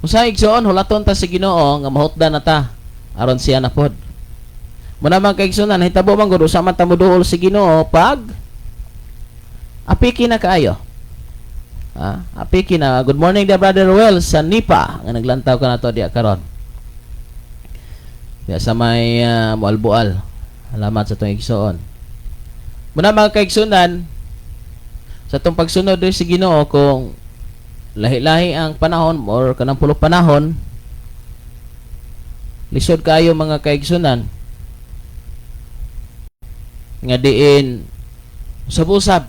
Usa igsoon hulaton ta sa Ginoo nga mahutdan na ta aron siya na pod. Muna man kaigsunan hitabo man gud usa man ta moduol sa Ginoo pag apiki na kaayo. Apiki na. Good morning there, Brother Ruel sa Nipa. Nga naglantaw ka na to diya karon. Diya sa may Mualbual. Salamat sa itong igsoon. Muna mga kaigsunan, sa itong pagsunod doon si Ginoo, kung lahi-lahi ang panahon or kanang pulo panahon, lisod kayo mga kaigsunan, nga diin usab-usab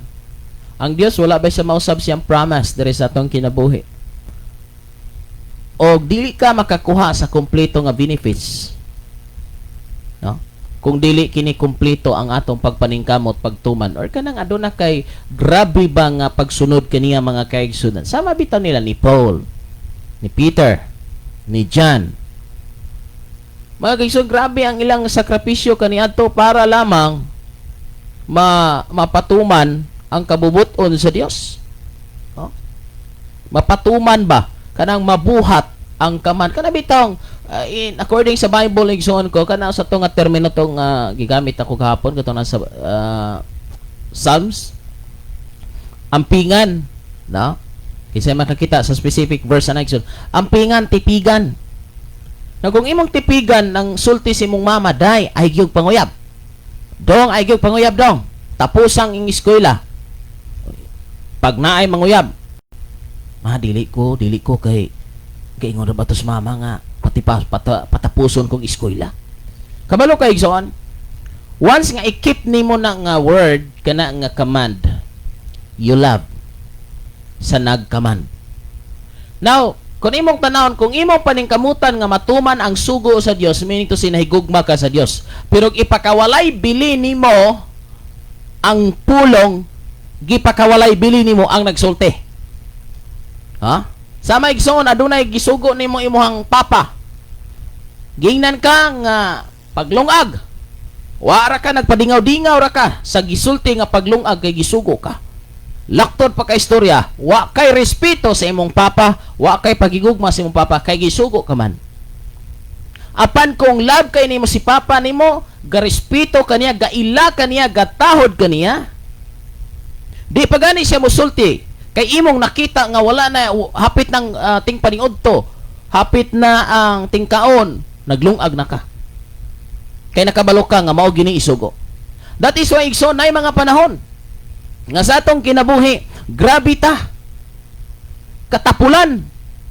ang Dios wala ba siya mausab siyang promise diri sa atong kinabuhi, o dili ka makakuha sa kumpleto nga benefits, no? Kung dili kini kumpleto ang atong pagpaningkamot pagtuman, or kanang aduna kay grabe ba nga pagsunod kaniya mga kaigsunan, sama bitaw nila ni Paul, ni Peter, ni John. Mga kaigsunan, grabe ang ilang sakripisyo kaniadto para lamang mapatuman ang kabubuton sa Dios. No? Mapatuman ba kanang mabuhat ang kaman kana bitong according sa Bible igsoon ko kana sa tong termino tong gigamit ako kahapon katong nasa Psalms, ampingan, no? Kasi makakita sa specific verse na igsoon, ampingan, tipigan. Na kung imong tipigan ng sulti si mong mama, day ay gyud panguyab. Dong ay gyud panguyab dong. Tapusang ing eskwela. Pag naay manguyab, dili ko kay ingon ra batos mama nga patapuson kong eskwela. Kabalo kay igsoon. Once nga i-keep nimo na nga word kana nga command, you love sa nagkaman. Now, kung imong tanawon, kung imong paningkamutan nga matuman ang sugo sa Dios, meaning to sinahigugma ka sa Dios, pero ipakawalay bili nimo ang pulong, gipakawalay bili nimo ang nagsulti. Sama igsoon adunay gisugo nimo imuhang papa. Gingnan ka nga paglungag. Wa ra ka nagpadingaw-dingaw ra ka sa gisulti nga paglungag kay gisugo ka. Laktod pa ka istorya, wa kay respeto sa imong papa, wa kay pagigugma sa imong papa kay gisugo ka man. Apan kung love kay nimo si papa nimo, garespeto kaniya, gaila kaniya, gatahod kaniya, di pa gani siya musulti kay imong nakita nga wala na hapit ng ting paniudto, hapit na ang tingkaon, naglungag na ka kay nakabalo ka nga mao gini isugo. That is why igsoon nay mga panahon nga sa atong kinabuhi, grabe ta katapulan,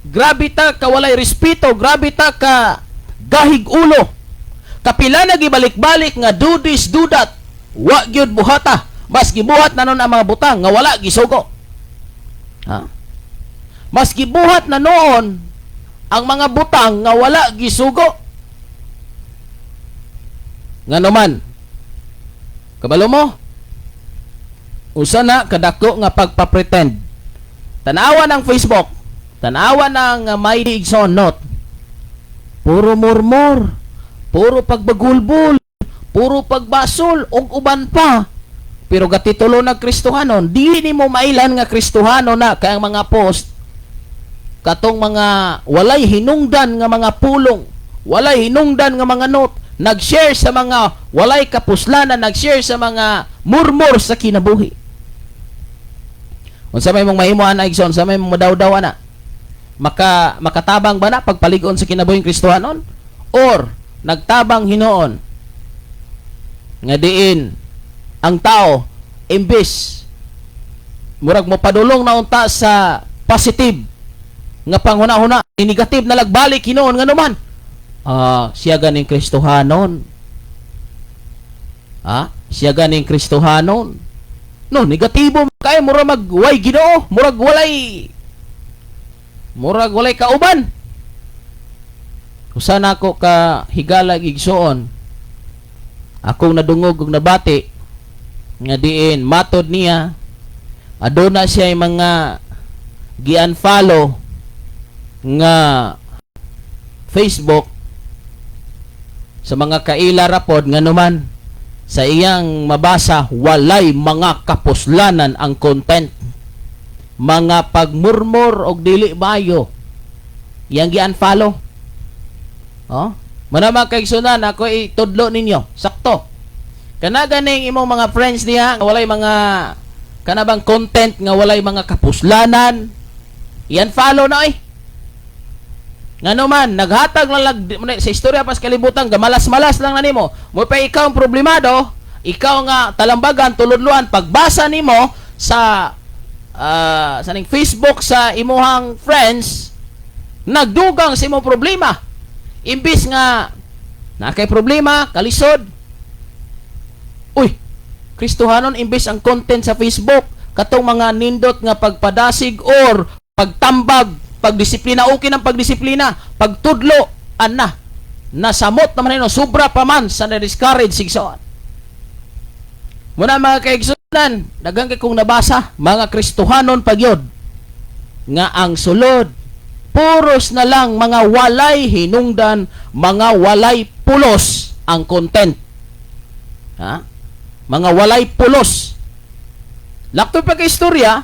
grabe ta kawalay respeto, grabe ta ka gahig ulo, kapila na gibalik-balik nga dudis dudat, wa gyud buhata, mas gibuhat na noon ang mga butang nga wala gisugo. Mas gibuhat na noon ang mga butang nga wala gisugo. Nga naman, kabalo mo, usa na kadako nga pagpapretend. Tanawa ng Facebook, tanawa ng may igsoon note, puro murmur, puro pagbagulbul, puro pagbasol, ug uban pa. Pero gatitulo na Kristohanon, dili nimo mailan nga Kristohano na kay ang mga post katong mga walay hinungdan nga mga pulong, walay hinungdan nga mga note, nag-share sa mga walay kapuslanan, nag-share sa mga murmur sa kinabuhi. Unsa may mong mahimuan na igsoon, sa may mong madaw-daw na makatabang ba na pagpaligon sa kinabuhing Kristohanon, or nagtabang hinoon nga diin ang tao imbis murag mo padulong na unta sa positive nga panghuna-huna, negative na lagbalik hinoon nga naman siya ganing Kristohanon, siya ganing Kristohanon, no, negatibo kay murag magway Ginoo, murag walay kauban. Usa na ako ka higalag igsoon, akong nadungog ug nabati nga diin matod niya aduna siya mga gi-unfollow nga Facebook sa mga kaila rapod nga naman sa iyang mabasa walay mga kapuslanan ang content, mga pagmurmur og dili bayo yang gi-unfollow. Manama kay sunan ako itudlo ninyo sakto kana ganing imong mga friends diha walay mga Kana bang content nga walay mga kapuslanan? Yan follow na eh. Ngano man, naghatag lang sa istorya pas kalibutan, gamalas-malas lang na nimo. Mo pa ikaw ang problemado, ikaw nga talambagan, tuludluan, pagbasa nimo sa ning Facebook sa imuhang friends, nagdugang sa imong problema. Imbis nga na kay problema, kalisod. Uy, Kristohanon, imbis ang content sa Facebook, katong mga nindot nga pagpadasig or pagtambag, pagdisiplina, okay ng pagdisiplina, pagtudlo, nasamot naman yun, sobra pa man sa na-discourage sigsoon. Muna mga kaigsunan, dagang kay kong nabasa, mga Kristohanon pagyod, nga ang sulod, puros na lang mga walay hinungdan, mga walay pulos ang content. Ha? Mga walay pulos. Lakto pa kay istorya,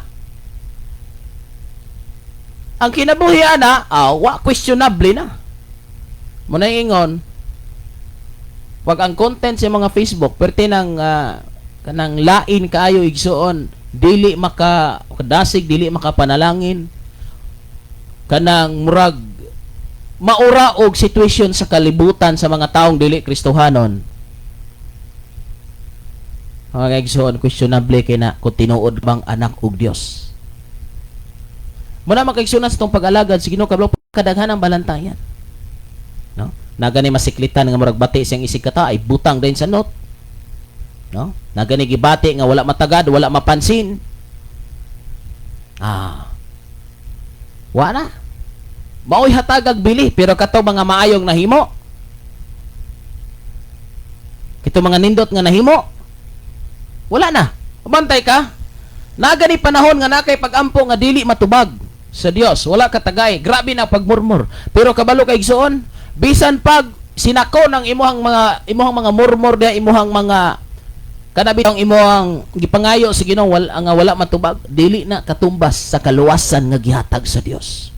ang kinabuhi ana, questionable na. Muna ingon, wag ang content sa mga Facebook, perti ng kanang lain kaayo igsuon, dili makadasig, dili makapanalangin, kanang murag maura og sitwasyon sa kalibutan sa mga taong dili Kristohanon. Mga kaigsoon, questionable kay na kung tinuod bang anak og Dios. Muna makaigsunan sa itong pag-alagad sa Ginoo kablo kadaghan ang balantayan. No? Nagani masiklitan nga murag bati siyang isigkata ay butang din sa note. No? Nagani gibati nga wala matagad, wala mapansin. Wa na. Maoy hatagag bili pero kato mga maayong nahimo. Kito mga nindot nga nahimo. Wala na. Bantay ka. Nagani panahon nga nakay pagampo nga dili matubag sa Dios. Wala katagay. Grabe na pagmurmur. Pero kabalo kay igsoon, bisan pag sinako ng imuhang mga murmur dia, imuhang mga kanabi ang imuhang gipangayo sa Ginoo nga wala matubag, dili na katumbas sa kaluwasan nga gihatag sa Dios.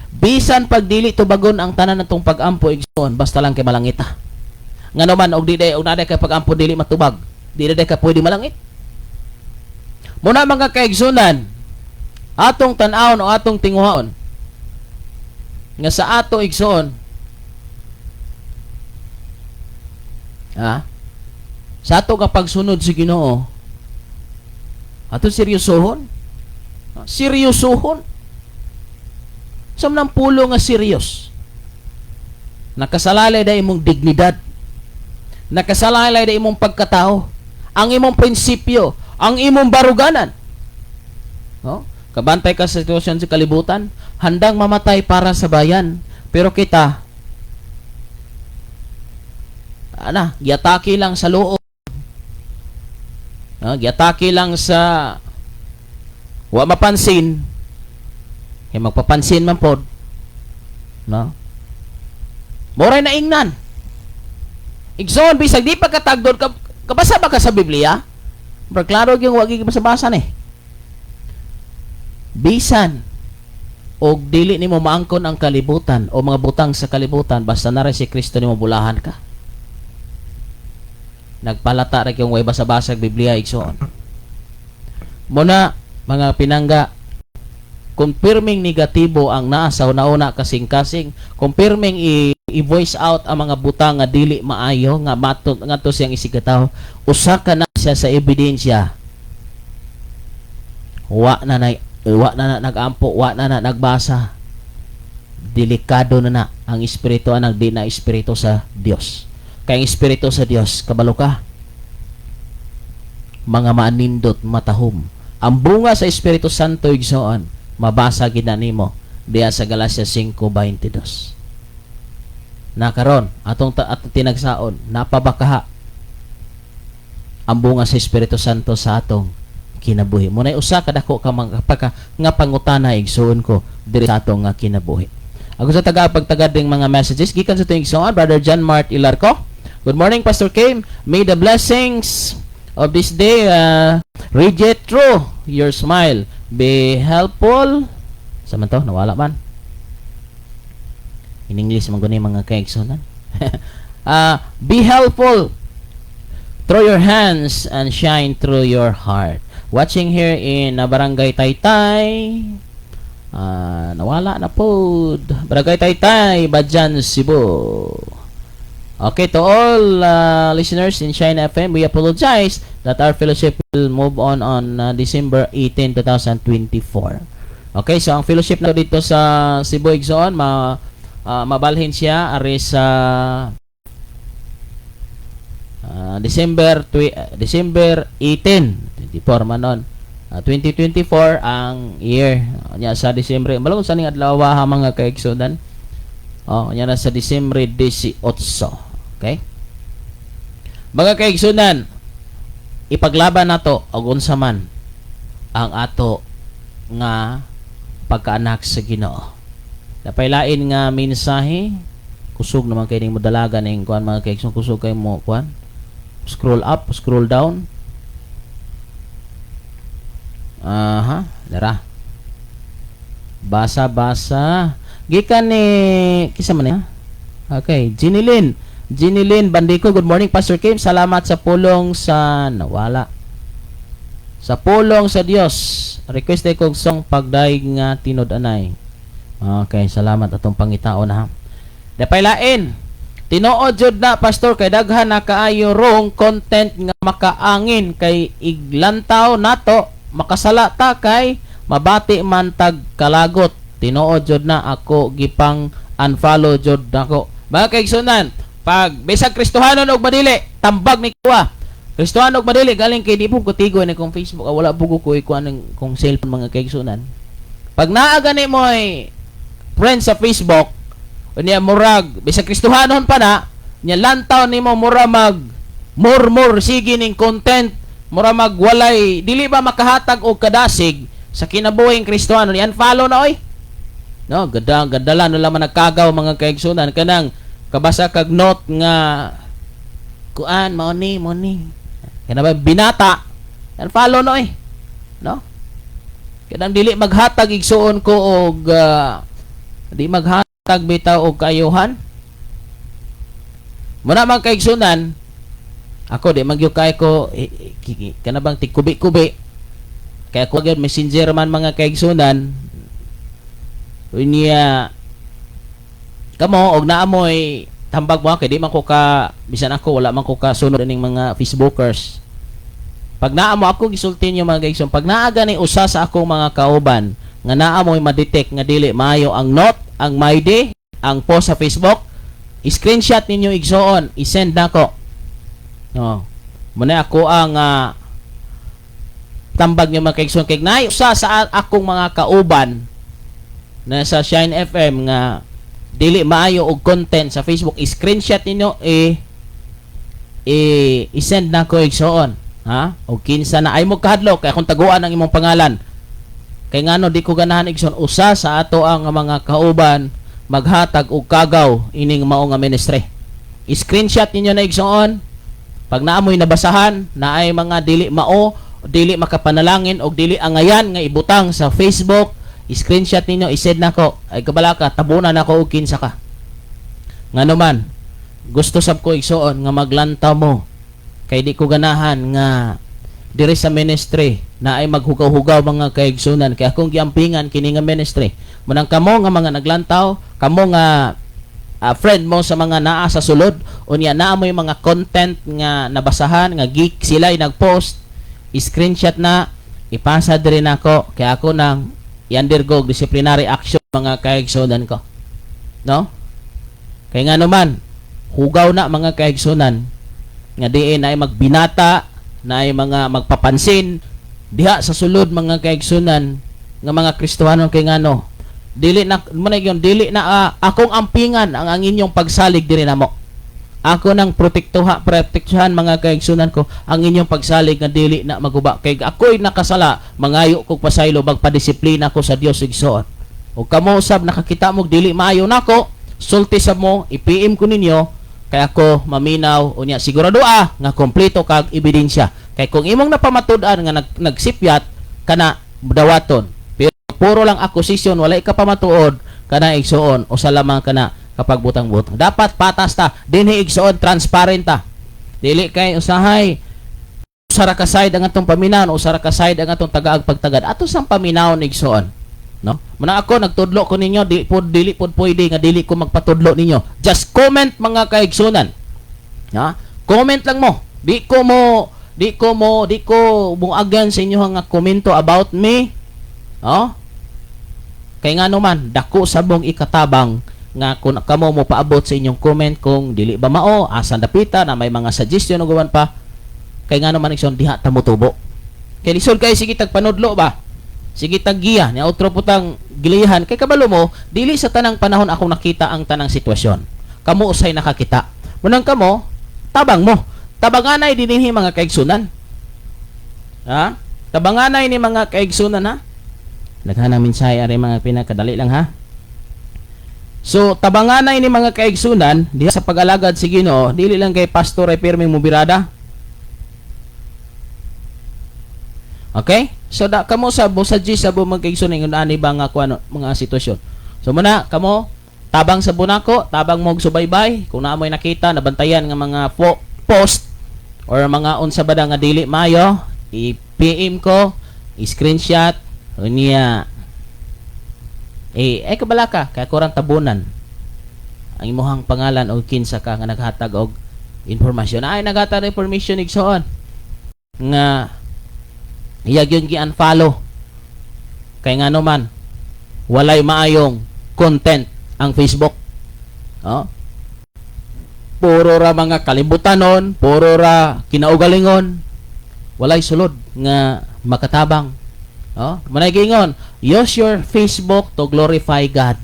Bisan pag dili tubagon ang tanan natong pagampo igsoon, basta lang kay malangita. Ngano man og naday kay pagampo dili matubag, di na ka pwede malangit. Muna mga kaigsunan, atong tan-awon o atong tinguhaon nga sa ato igsoon, sa ato nga pagsunod sa Ginoo, ato seryosohon. Seryosohon. Samnang pulo nga serious. Nakasalalay da imong dignidad. Nakasalalay da imong pagkatao. Ang imong prinsipyo, ang imong baruganan. No? Kabantay ka sa sitwasyon sa kalibutan, handang mamatay para sa bayan. Pero kita, giatake lang sa loob. Giatake lang sa wa mapansin. Kaya magpapansin man pod. No? Moray na ingnan. Igsoon, bisag di pagkatagdod ka, kabasa ba ka sa Biblia? Pero klaro yung wagi basa-basa ni. Bisan og dili nimo maangkon ang kalibutan o mga butang sa kalibutan, basta na rin si Kristo nimo bulahan ka. Nagpalata rin yung way basa-basa Biblia igsoon. Muna mga pinangga, confirming negatibo ang naa sa una-una kasing-kasing, confirming i-voice out ang mga butang nga dili maayo nga to siyang isigataw, usa ka na siya sa ebidensya. Wa na nagampo, wa na nagbasa. Delikado na ang espiritu anang di na espiritu sa Dios. Kay ang espiritu sa Dios, kabalo ka, mga manindot matahom. Ang bunga sa Espiritu Santo igsoon, mabasa gid na nimo diya sa Galacia 5:22. Nakaron atong tinagsaon, napabakaha ang bunga sa Espiritu Santo sa atong kinabuhi. Munay usa ka dako ka nga pangutana igsoon ko diri sa atong nga kinabuhi. Ako sa pagtagad ding mga messages gikan sa tuig igsoon, Brother John Mart Ilarco. Good morning, Pastor Kim. May the blessings of this day radiate through your smile. Be helpful. Sama to, nawala man. In English, mga mga kaigsunan. Be helpful through your hands and shine through your heart. watching here in Barangay Taytay. Nawala na po. Barangay Taytay, Badjan, Cebu. Okay, to all listeners in Shine FM, we apologize that our fellowship will move on December 18, 2024. Okay, so ang fellowship na dito sa Cebu Igsoon, mabalhin siya ari sa December 18, 24 manon. 2024 ang year nya sa December. Balong sa ning adlaw ha mga kaigsunan. Nya na sa December 18. Okay? Mga kaigsunan, ipaglaban nato og unsa man ang ato nga pagkaanak sa Ginoo. Napailain nga mensahe, kusog naman kay ning modalaga ning kuan mga kaigsunan, kusog kay mo kuan. Scroll up, scroll down. Dara. Basa. Gikan ni kisa man niya? Okay, Jinilin Bandico, good morning Pastor Kim. Salamat sa pulong sa nawala. Sa pulong sa Dios. Request day kog song pagdaig nga tinud-anay. Okay, salamat atong pangitaon ha. Dapay lain. Tinuod jud na pastor kay daghan na kaayo wrong content nga makaangin kay iglantaw nato makasala ta kay mabati man tag kalagot. Tinuod jud na ako gipang unfollow jud nako. Mga kaigsunan, pag bisag Kristohanon og madili, tambag ni kuha. Kristohanon og madili galing kay di po ko tigoy ni kong Facebook, wala po ko ikuan ng kong cellphone mga kaigsunan. Pag naa gani mo ay friend sa Facebook, unya murag bisag Kristohanon pa na, nya lantaw nimo mura mag more sige ning content, mura magwalay dili ba makahatag og kadasig sa kinabuhing Kristohanon, yan follow na oy. No, ganda na lang nagkagaw mga kaigsunan kanang kabasa kag note nga kuan mo ni kana ba binata yan follow no no kanang dili maghatag igsuon ko og di maghatag bitaw og kayuhan muna mga kaigsunan ako di magyukay ko kana bang tikubi kaya ko gyud messenger man mga kaigsunan unya kamo og naamoy tambag mo kay di man ko ka bisan ako wala man ko ka sunod ning mga Facebookers. Pag naamo ako gisulti niyo mga guys, pag naa gani usa sa akong mga kauban nga naamoy ma-detect nga dili maayo ang note, ang my day, ang post sa Facebook, screenshot ninyo igsoon, i-send nako. No. Muna ako ang tambag niyo mga kaigsoon kay naay usa sa akong mga kauban na sa Shine FM nga dili maayo og content sa Facebook, screenshot ninyo i-send na ko igsoon ha og kinsa na ay mo kahadlok kay kung taguan ang imong pangalan kay ngano di ko ganahan igsoon usa sa ato ang mga kauban maghatag og kagaw ining mao nga ministry. I-screenshot ninyo na igsoon pag naamoy nabasahan na ay mga dili mao, dili makapanalangin og dili angayan nga ibutang sa Facebook, screenshot ninyo, i-send nako ay kabala ka, tabunan nako og kinsa ka ngano man gusto sab ko igsoon nga maglantaw mo kay di ko ganahan nga diri sa ministry na ay maghugaw-hugaw mga kaigsunan kay akong giampingan kini nga ministry munang kamo nga mga naglantaw kamo nga friend mo sa mga naa sa sulod unya naa mo yung mga content nga nabasahan nga geek sila nagpost i-screenshot na ipasa diri nako kay ako nang i-undergo disciplinary action mga kaigsunan ko. No? Kaya nga naman, hugaw na mga kaigsunan nga diin ay magbinata, na ay mga magpapansin, diha sa sulod mga kaigsunan nga mga Kristohanon kay ngano. Dili na akong ampingan ang inyong pagsalig diri namo. Ako nang protektuhan mga kaigsunan ko ang inyong pagsalig nga dili na maguba kay ako'y nakasala mangayo kog pasaylo magpadisiplina ko sa Dios igsoon ug kamo usab nakakita mo dili maayo nako sulti sa mo i-PM ko ninyo kay ako maminaw unya sigurado nga kompleto kag ebidensya kay kung imong napamatud-an nga nagsipyat kana dawaton pero puro lang akusasyon walay ka pamatuod kana igsoon usa lamang kana kapag butang-butang. Dapat patas ta. Dinhi igsoon transparent ta. Dili kay usahay usara ka side ang atong paminaw, usara ka side ang atong tagaag pagtagad. Ato sang paminaw igsoon. No? Muna ako nagtudlo ko ninyo, dili pod pwede nga dili ko magpatudlo ninyo. Just comment mga kaigsunan. Ha? Comment lang mo. Di ko muagan sa inyo nga komento about me. Oh? Kay nga naman, dako sabong ikatabang nga kung kamo mo paabot sa inyong comment kung dili ba mao, asan dapita na may mga suggestion o gawan pa. Kay nga naman igsoon diha ta motubo. Kay lisod kay sige tagpanudlo ba? Sige taggiya ni outro putang gilihan kay kabalo mo dili sa tanang panahon ako nakita ang tanang sitwasyon. Kamo usay nakakita. Munang kamo tabang mo. Tabanganay dinhi mga kaigsunan. Ha? Tabanganay ni mga kaigsunan ha. Naghanang minsay ari mga pinakadali lang ha. So tabanganay ni mga kaigsunan diha sa pag-alagad sa Ginoo dili lang kay pastor ay pirming mubirada. Okay? So da kamo sa suggest sa mga kaigsunan ngun ani ba nga kuno mga sitwasyon. So muna kamo tabang sa bunako, tabang mo og subaybay kung naamoy nakita nabantayan nga mga post or mga unsa bada nga dili mayo, i-PM ko, i-screenshot niya. Ay kabala ka kay kurang tabunan ang imuhang pangalan o kinsa ka nga naghatag og informasyon. Ay naghatag og information igsoon nga iyag yun gi-unfollow kay nga naman walay maayong content ang Facebook. Oh? Puro ra mga kalibutanon, puro ra kinaugalingon, walay sulod nga makatabang. Oh, manay gingon, use your Facebook to glorify God.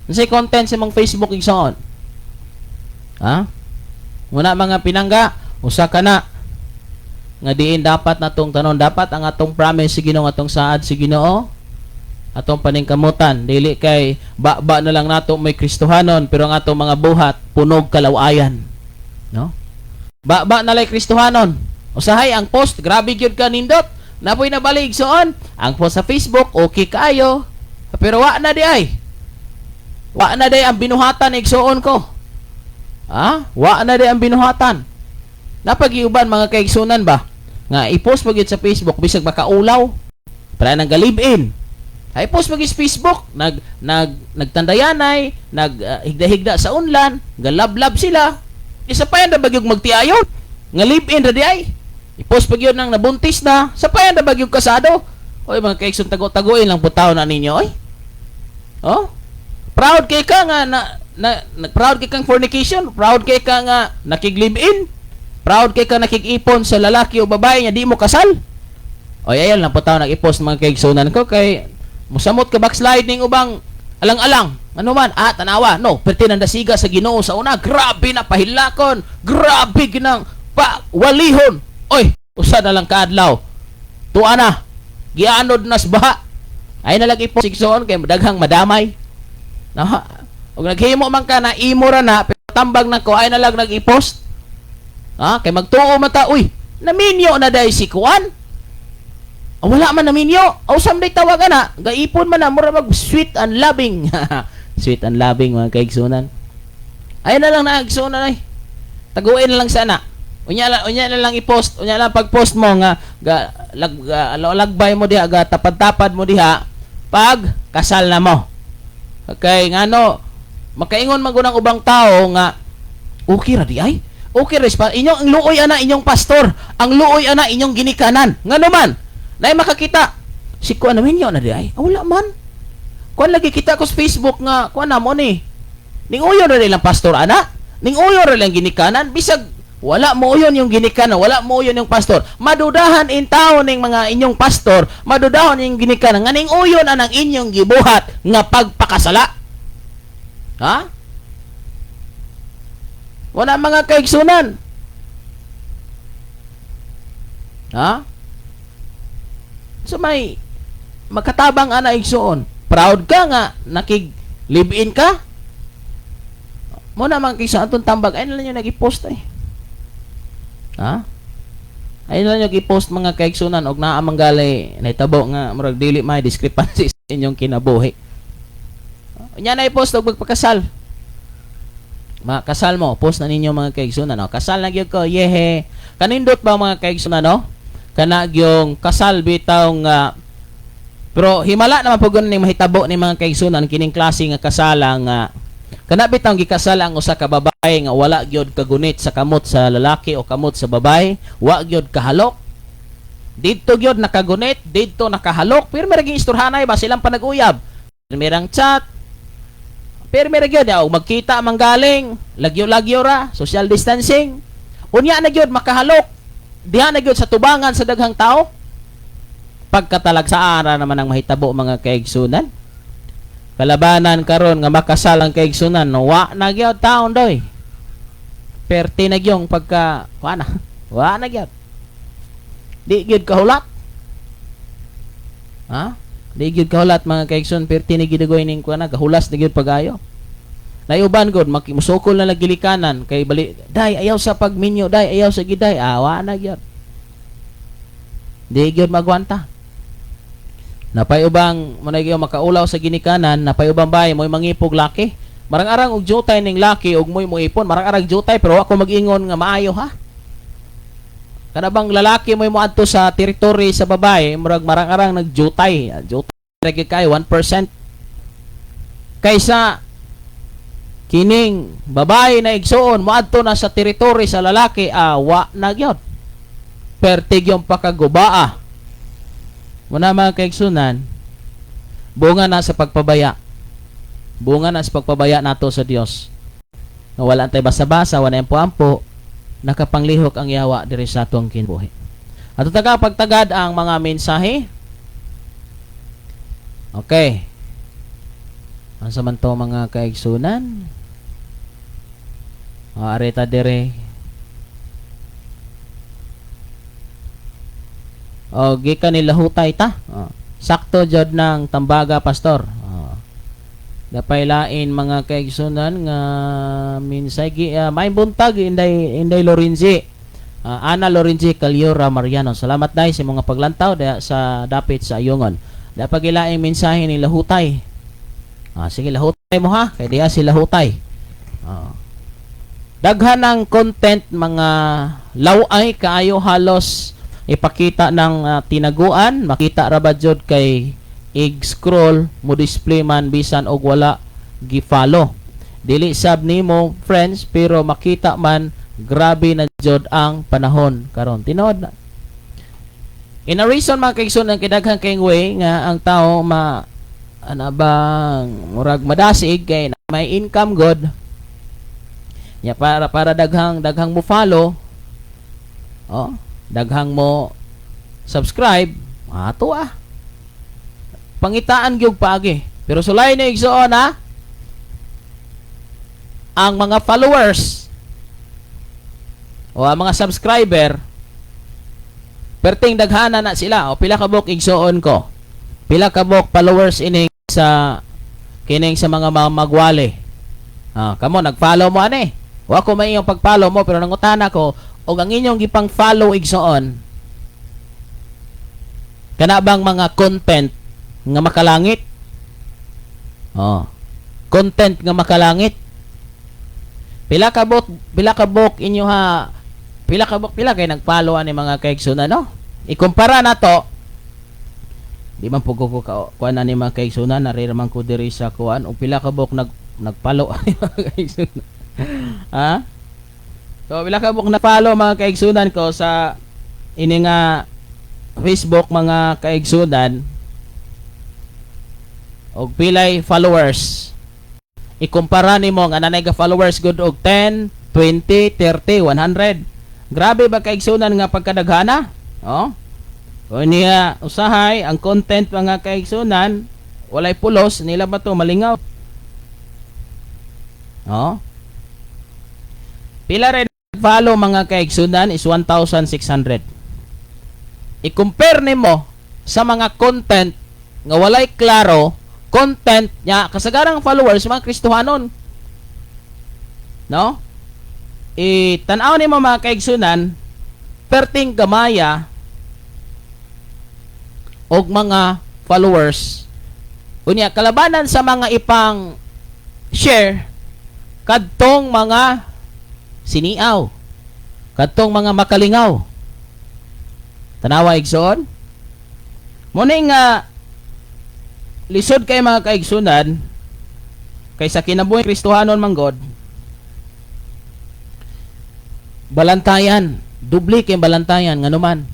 Unsay content sa mong Facebook igsoon? Ha? Muna mga pinangga, usa ka na nga diin dapat natong tanon, dapat ang atong promise sa Ginoo, atong saad sa Ginoo, atong paningkamutan, dili kay ba na lang nato may Kristohanon pero ang atong mga buhat punog kalawayan. No? Ba na lay Kristohanon. Usahay ang post, grabe gyud ka nindot. Napoy na balig soon. Ang post sa Facebook, okay kayo. Pero wa na di ay. Wa na di ang binuhatan igsoon ko. Ha? Wa na di ang binuhatan. Napagiuban mga kaigsunan ba? Nga i-post mo gyud sa Facebook bisag makaulaw. Para nang galib-in. Ay post mo gyud sa Facebook, nagtandayanay, higda-higda sa unlan, galab-lab sila. Isa pa yan na bagyog magtiayon. Nga live-in ra di ay. I-post pag yun nang nabuntis na. Sa pa yan na bagyog kasado. Oy mga kaigsun, tago-tagoin lang putaw na ninyo oy. Oh? Proud kay ka nga proud kay kang fornication, proud kay ka nga nakig-live-in, proud kay ka nakig-ipon sa lalaki o babae nga di mo kasal. Oy ayan lang putaw nag-i-post mga kaigsunan ko kay musamot ka backslide ning ubang alang-alang. Ano man, tanawa. No, pertinanda siga sa Ginoo sa una. Grabe na pahilakon. Grabe ginang walihon. Oy, usa na lang kaadlaw. Tuwa na. Gianod nas baha. Ay na lagi po sigsoon kay daghang madamay. No? Og naghimo man ka na imo ra na pero tambag na ko ay na lang nag-i-post. Ha, kay magtuo mata uy. Naminyo na dai si kuan. Wala man naminyo. Usam day tawagan na. Gaipon man na mura mag sweet and loving. Sweet and loving mga kaigsunan. Ay na lang na igsunan ay. Taguin na lang sana. Unya na lang i-post, unya lang pag-post mo nga lagbay mo diha, tapad-tapad mo diha pag kasal na mo. Okay, ngano makaingon man gunang ubang tao nga okay ra di ay. Okay res pa inyong luoy ana inyong pastor, ang luoy ana inyong ginikanan. Ngano man? Nay makakita si kuan namin yo na di ay. Wala man. Kuan lagi kita ko sa Facebook nga kuan na mo ni. Ning uyo ra lang pastor ana. Ning uyo ra lang ginikanan bisag wala mo yun yung ginikanan, wala mo yun yung pastor. Madudahan in tao ning mga inyong pastor, madudahan yung ginikanan, nga ning uyon anang inyong gibuhat nga pagpakasala. Ha? Wala mga kaigsunan. Ha? So may makatabang ana igsuon. Proud ka nga nakig-live-in ka? Mo na man kaysa atong tambag ay na lang yung nag-i-post ay. Ha? Ay na lang i-post mga kaigsunan og naa manggalay nahitabo nga murag dili may discrepancies inyong kinabuhi. Unya na i-post og pagpakasal. Mga kasal mo, post na ninyo mga kaigsunan, no? Kasal na gyud ko, yehe. Kanindot ba mga kaigsunan, no? Kana yung kasal bitaw nga pero himala naman pud ni mahitabo ni mga kaigsunan kining klase nga kasala nga kana bitaw gikasal ang usa ka babae nga wala gyud kagunit sa kamot sa lalaki o kamot sa babae, wa gyud kahalok. Didto gyud nakagunit, didto nakahalok, pero may naging istorhanay ba silang panag-uyab. Merang chat, pero may gyud magkita manggaling, lagyo-lagyo ra, social distancing. Unya na gyud makahalok. Diha na gyud sa tubangan sa daghang tao. Pagkatalag sa ara naman ang mahitabo mga kaigsunan. Kalabanan karon nga makasal ang kaigsunan, wa na gyud taon doy. Perti na gyung pagka wa na gyud. Di gyud kahulat. Ha? Di gyud kahulat mga kaigsunan, perti na gidugoy ning kuana, gahulas na gyud pagayo. Nayuban gud musukol na lagilikanan kay bali, day ayaw sa pagminyo, day ayaw sa giday, wa na gyud. Di gyud magwanta. Napayubang mo na gyud makaulaw sa ginikanan, napayubang bay mo'y mangipog laki. Marang-arang og jutay ning laki og mo'y moipon, marang-arang jutay pero ako mag-ingon nga maayo ha. Kada bang lalaki mo'y moadto sa teritoryo sa babae, marang-arang nagjutay. Jutay kay 1% kaysa kining babae na igsuon moadto na sa teritoryo sa lalaki, wa na gyud. Pertig yung pakagubaa. Muna mga kaigsunan, bunga na sa pagpabaya. Bunga na sa pagpabaya nato sa Dios. Nga wala tay basa-basa, wala ampo-ampo, nakapanglihok ang yawa diri sa atong kinabuhi. At pagtagad ang mga mensahe. Okay. Ang samanto mga kaigsunan, areta dire. O gikan nila hutay ta. Sakto jud ng tambaga pastor. Dapay lain mga kaigsunan nga minsay may buntag Inday Lorenzi. Ana Lorenzi Calyora Mariano. Salamat dai sa mga paglantaw sa dapit sa Ayungon. Dapag ilaing mensahe ni lahutay. Sige lahutay mo ha, kay diha sila hutay. Daghan ng content mga laway kaayo halos ipakita ng tinaguan, makita ra ba jud kay ig-scroll mo display man bisan og wala gi-follow. Dili sab nimo friends pero makita man grabe na jud ang panahon karon. Tinuod na. In a reason mga kaigsunan kay daghang kay way nga ang tao bang murag madasig kay may income god. Ya para daghang mo follow. Daghang mo subscribe, ato pangitaan gyud paagi. Pero sulay na igsuon ang mga followers o ang mga subscriber perting daghana na sila o pila ka bok igsuon ko. Pila ka bok followers ining sa kining sa mga magwali. Kamo nag-follow mo ani. Wa ko may iyong pag-follow mo pero nangutana ko o ang inyong gipang follow igsoon kana bang mga content nga makalangit? Content nga makalangit. Pila ka bok inyo ha? Pila kay nag-follow ani mga kaigsunan no? Ikumpara na to. Di man pugo ko kuan ani mga kaigsunan, nari man ko diri sa kuan o pila ka bok nag-follow ani mga kaigsunan. So, bila ka buk na-follow mga kaigsunan ko sa ini nga Facebook mga kaigsunan og pilay followers. Ikumpara nimo nga nanay ka followers good og 10, 20, 30, 100. Grabe ba kaigsunan nga pagkadaghana? O niya usahay ang content mga kaigsunan walay pulos nila ba to malingaw? Pila rin follow mga kaigsunan is 1,600. I-compare nimo sa mga content nga walay klaro, content nya kasagarang followers mga Kristohanon. No? Tan-aw nimo mga kaigsunan perting gamaya og mga followers. Unya kalabanan sa mga ipang share kadtong mga siniaw, kadtong mga makalingaw. Tanawa igsoon. Muna nga lisod kay mga kaigsunan kaysa kinabuhi Kristohanon manggod. Balantayan, dubli kay balantayan nganuman.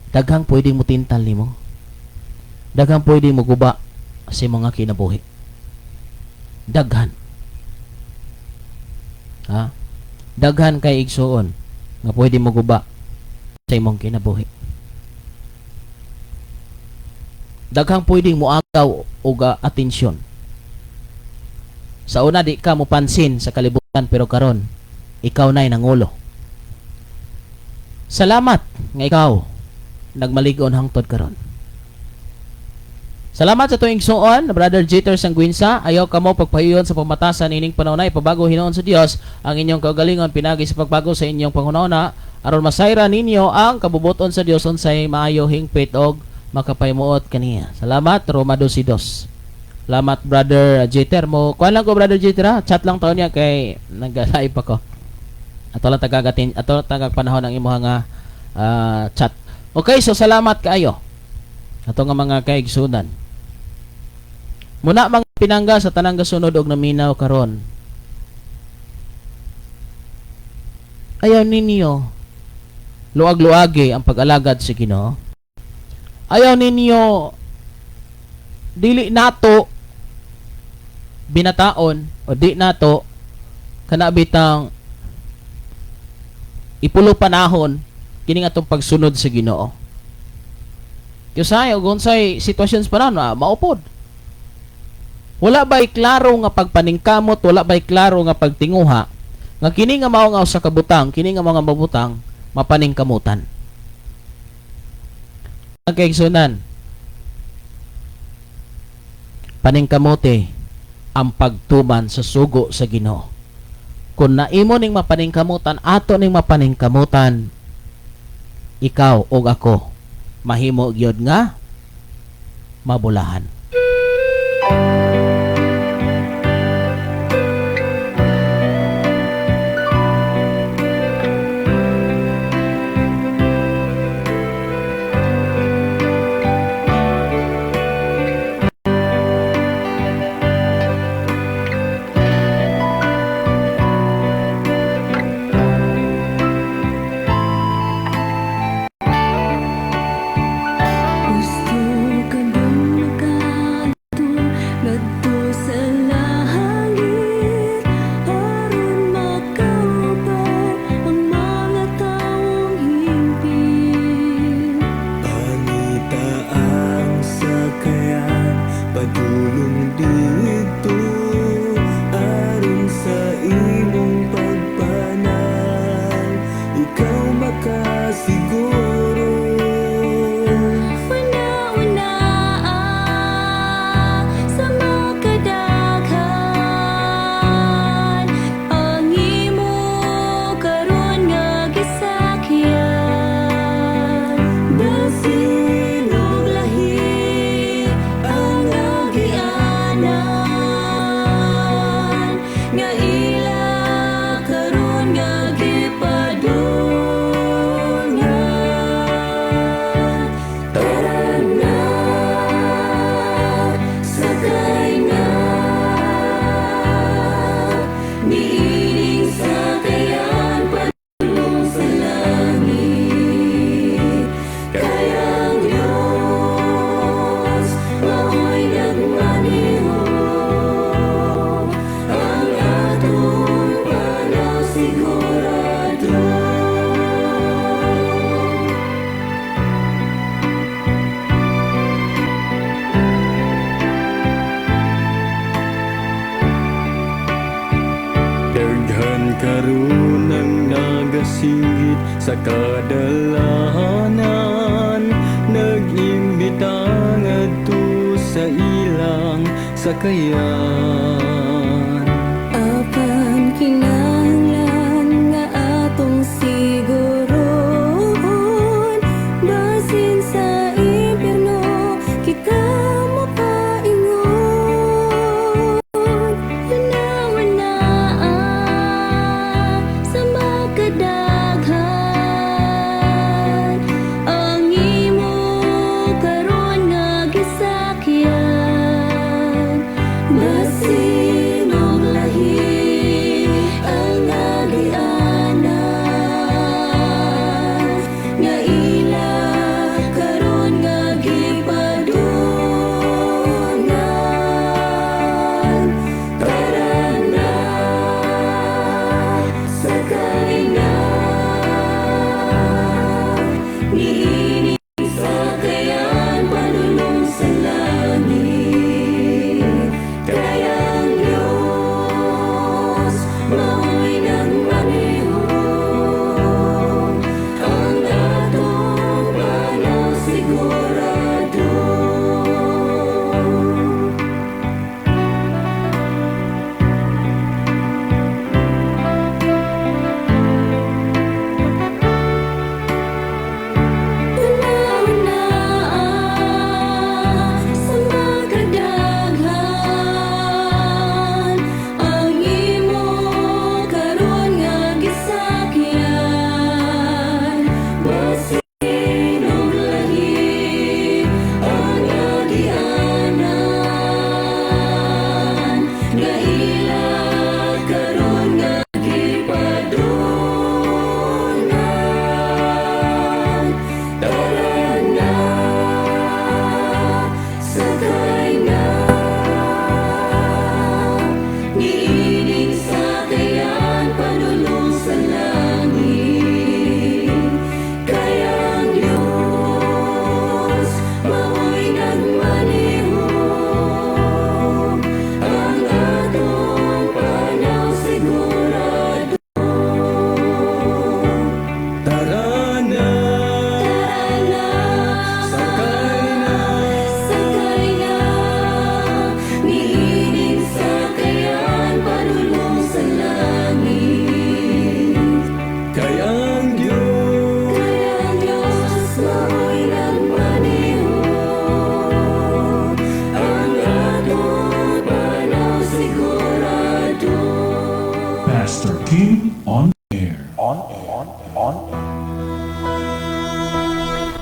Daghang pwedeng mo tintal nimo. Daghang pwedeng mo guba sa mga kinabuhi. Daghan. Ha? Daghan kay igsuon nga pwede mo guba sa imong kinabuhi. Daghang pwedeng mo agaw og atensyon. Sa una di ka mo pansin sa kalibutan pero karon ikaw na'y nangulo. Salamat nga ikaw nagmaligon hangtod karon. Salamat sa tuwing suon, Brother Jeter Sanguinsa. Ayaw ka mo pagpahiyon sa pamatasan ining panahon ipabago hinoon sa Dios ang inyong kagalingon pinagi sa pagbago sa inyong pangunahuna aron masayra ninyo ang kabubuton sa Dios unsay maayo hingpit og makapaymuot kaniya. Salamat Roma 12:2. Salamat Brother Jeter mo. Kuan lang ko Brother Jeter ha. Chat lang taon niya kay nag-live ako. Ato lang tagagatin, ato tagag panahon ang imong nga chat. Okay, so salamat kaayo. Ato nga mga kaigsunan. Muna mga pinangga sa tanang gasunod og naminaw karon. Ayaw ninyo luag-luagi ang pag-alagad sa Ginoo. Ayaw ninyo dili nato binataon o di nato kanabitang ipulo panahon kining atong pagsunod sa Ginoo. Kisay og unsay sitwasyon pa na maupod. Wala ba'y klaro nga pagpaningkamot, wala ba'y klaro nga pagtinguha nga kini nga mao nga usa ka butang, kini nga mga mabutang mapaningkamutan. Ang kaigsunan, paningkamote ang pagtuman sa sugo sa Ginoo. Kung naimo ning mapaningkamutan, ato ning mapaningkamutan, ikaw o ako, mahimo gyud nga mabulahan. karon ang nagasingit sa kadalahanan, nag-imbita ngadto sa ilang sakayan. Apan kinahanglan nga atong siguron, basin sa impyerno kita mapaingon.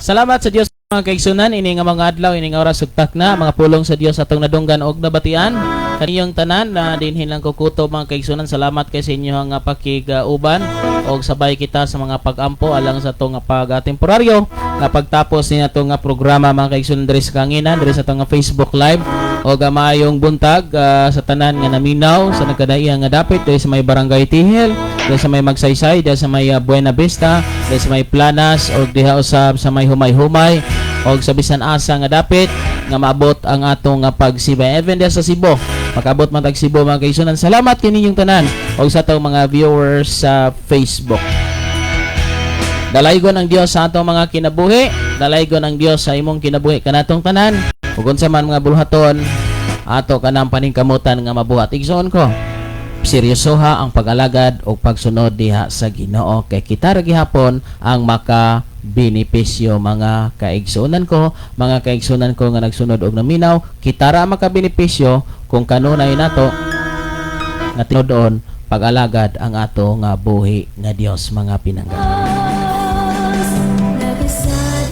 Salamat sa Dios mga kaigsunan, ini nga mga adlaw, ini nga oras sugtak na, mga pulong sa Dios atong nadunggan og nabatian. Kaniyong tanan na dinhin lang kukuto mga kaigsunan, salamat kay sa inyo nga pakig-uban og sabay kita sa mga pag-ampo alang sa atong pag-temporaryo nga pagtapos ni atong nga programa mga kaigsunan diri sa kanginan, diri sa atong nga Facebook Live og maayong buntag sa tanan nga naminaw sa nagkadaiya nga dapit diri sa may Barangay Tihil, diri sa may Magsaysay, diri sa may Buena Vista, diri sa may Planas og diha usab sa may Humay-Humay og sa bisan asa nga dapit nga maabot ang atong nga pagsibay even diha sa Cebu. Makabot man tag Cebu mga kaigsunan. Salamat kaninyong tanan og sa atong mga viewers sa Facebook. Dalaygon ang Dios sa atong mga kinabuhi, dalaygon ang Dios sa imong kinabuhi kanatong tanan. Ug unsa man mga buluhaton ato kanang paningkamutan nga mabuhat. Igsoon ko, seryosoha ang pag-alagad o pagsunod diha sa Ginoo kay kita ra gihapon ang makabenepisyo mga kaigsunan ko nga nagsunod og naminaw, kita ra makabenepisyo kung kanunay nato nga tinudon pag-alagad ang ato nga buhi nga Dios mga pinanggalingan.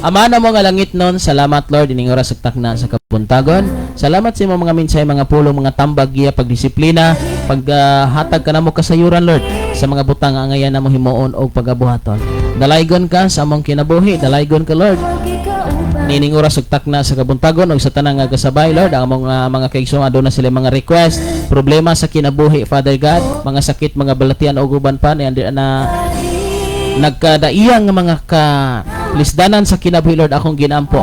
Ama na mo nga langit nun, salamat Lord ining oras ug takna sa kapuntagon. Salamat sa imong mga minsay, mga pulong, mga tambag, giya, pagdisiplina, paghatag ka namo kasayuran Lord sa mga butang nga ngayon namo himuon og pagabuhaton. Dalaygon ka sa among kinabuhi, dalaygon ka Lord. Nining oras ug takna sa kabuntagon og sa tanang nga kasabay Lord, ang among mga kaigsuon aduna sila mga request, problema sa kinabuhi Father God, mga sakit, mga balatian og uban pa na nagkadaiyang nga mga lisdanan sa kinabuhi Lord akong ginampo.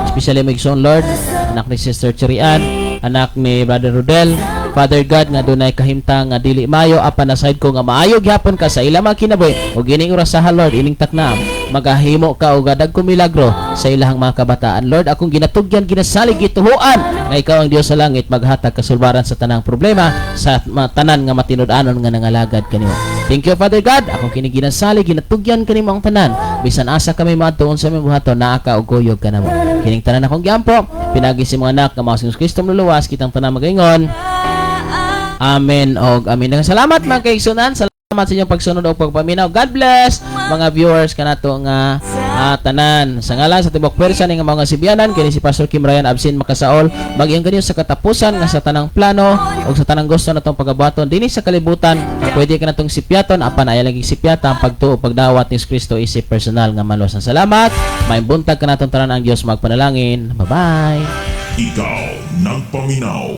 Especially may igsoon Lord, anak ni Sister Cherian, anak ni Brother Rodel, Father God nga dunay kahimtang nga dili mayo apan aside ko nga maayo gyapon ka sa ilang mga kinabuhi ug ining orasahan Lord ining takna magahimo ka og dagko milagro sa ilahang mga kabataan Lord. Akong ginatugyan ginasalig gituhuan nga ikaw ang Dios sa langit maghatag kasulbaran sa tanang problema sa tanan nga matinud-anon nga nangalagad kanimo. Thank you Father God, akong kini ginasalig ginatugyan kanimo ang tanan bisan asa kami maadtuon sa imong buhaton naa ka og kuyog kanamo. Kining tanan akong giampo pinagi si mga anak nga mga Jesus Kristo luluwas kitang tanan magaingon. Amen og amen. Salamat mga kaigsunan. Salamat sa inyong pagsunod o pagpaminaw. God bless mga viewers kanato nga tanan. Sa ngalan sa tibok pwersa ning mga Sibianan kini si Pastor Kim Ryan Absin Makasaol maging kanyo sa katapusan nga sa tanang plano o sa tanang gusto natong pagabuhaton dinhi sa kalibutan nga pwede ka natong sipyaton apan ay lagi sipyata ang pagtuo pagdawat ni Kristo isip personal nga maluwas. Salamat. May buntag kanatong tanan ang Dios magpanalangin. Bye-bye. Ikaw nagpaminaw.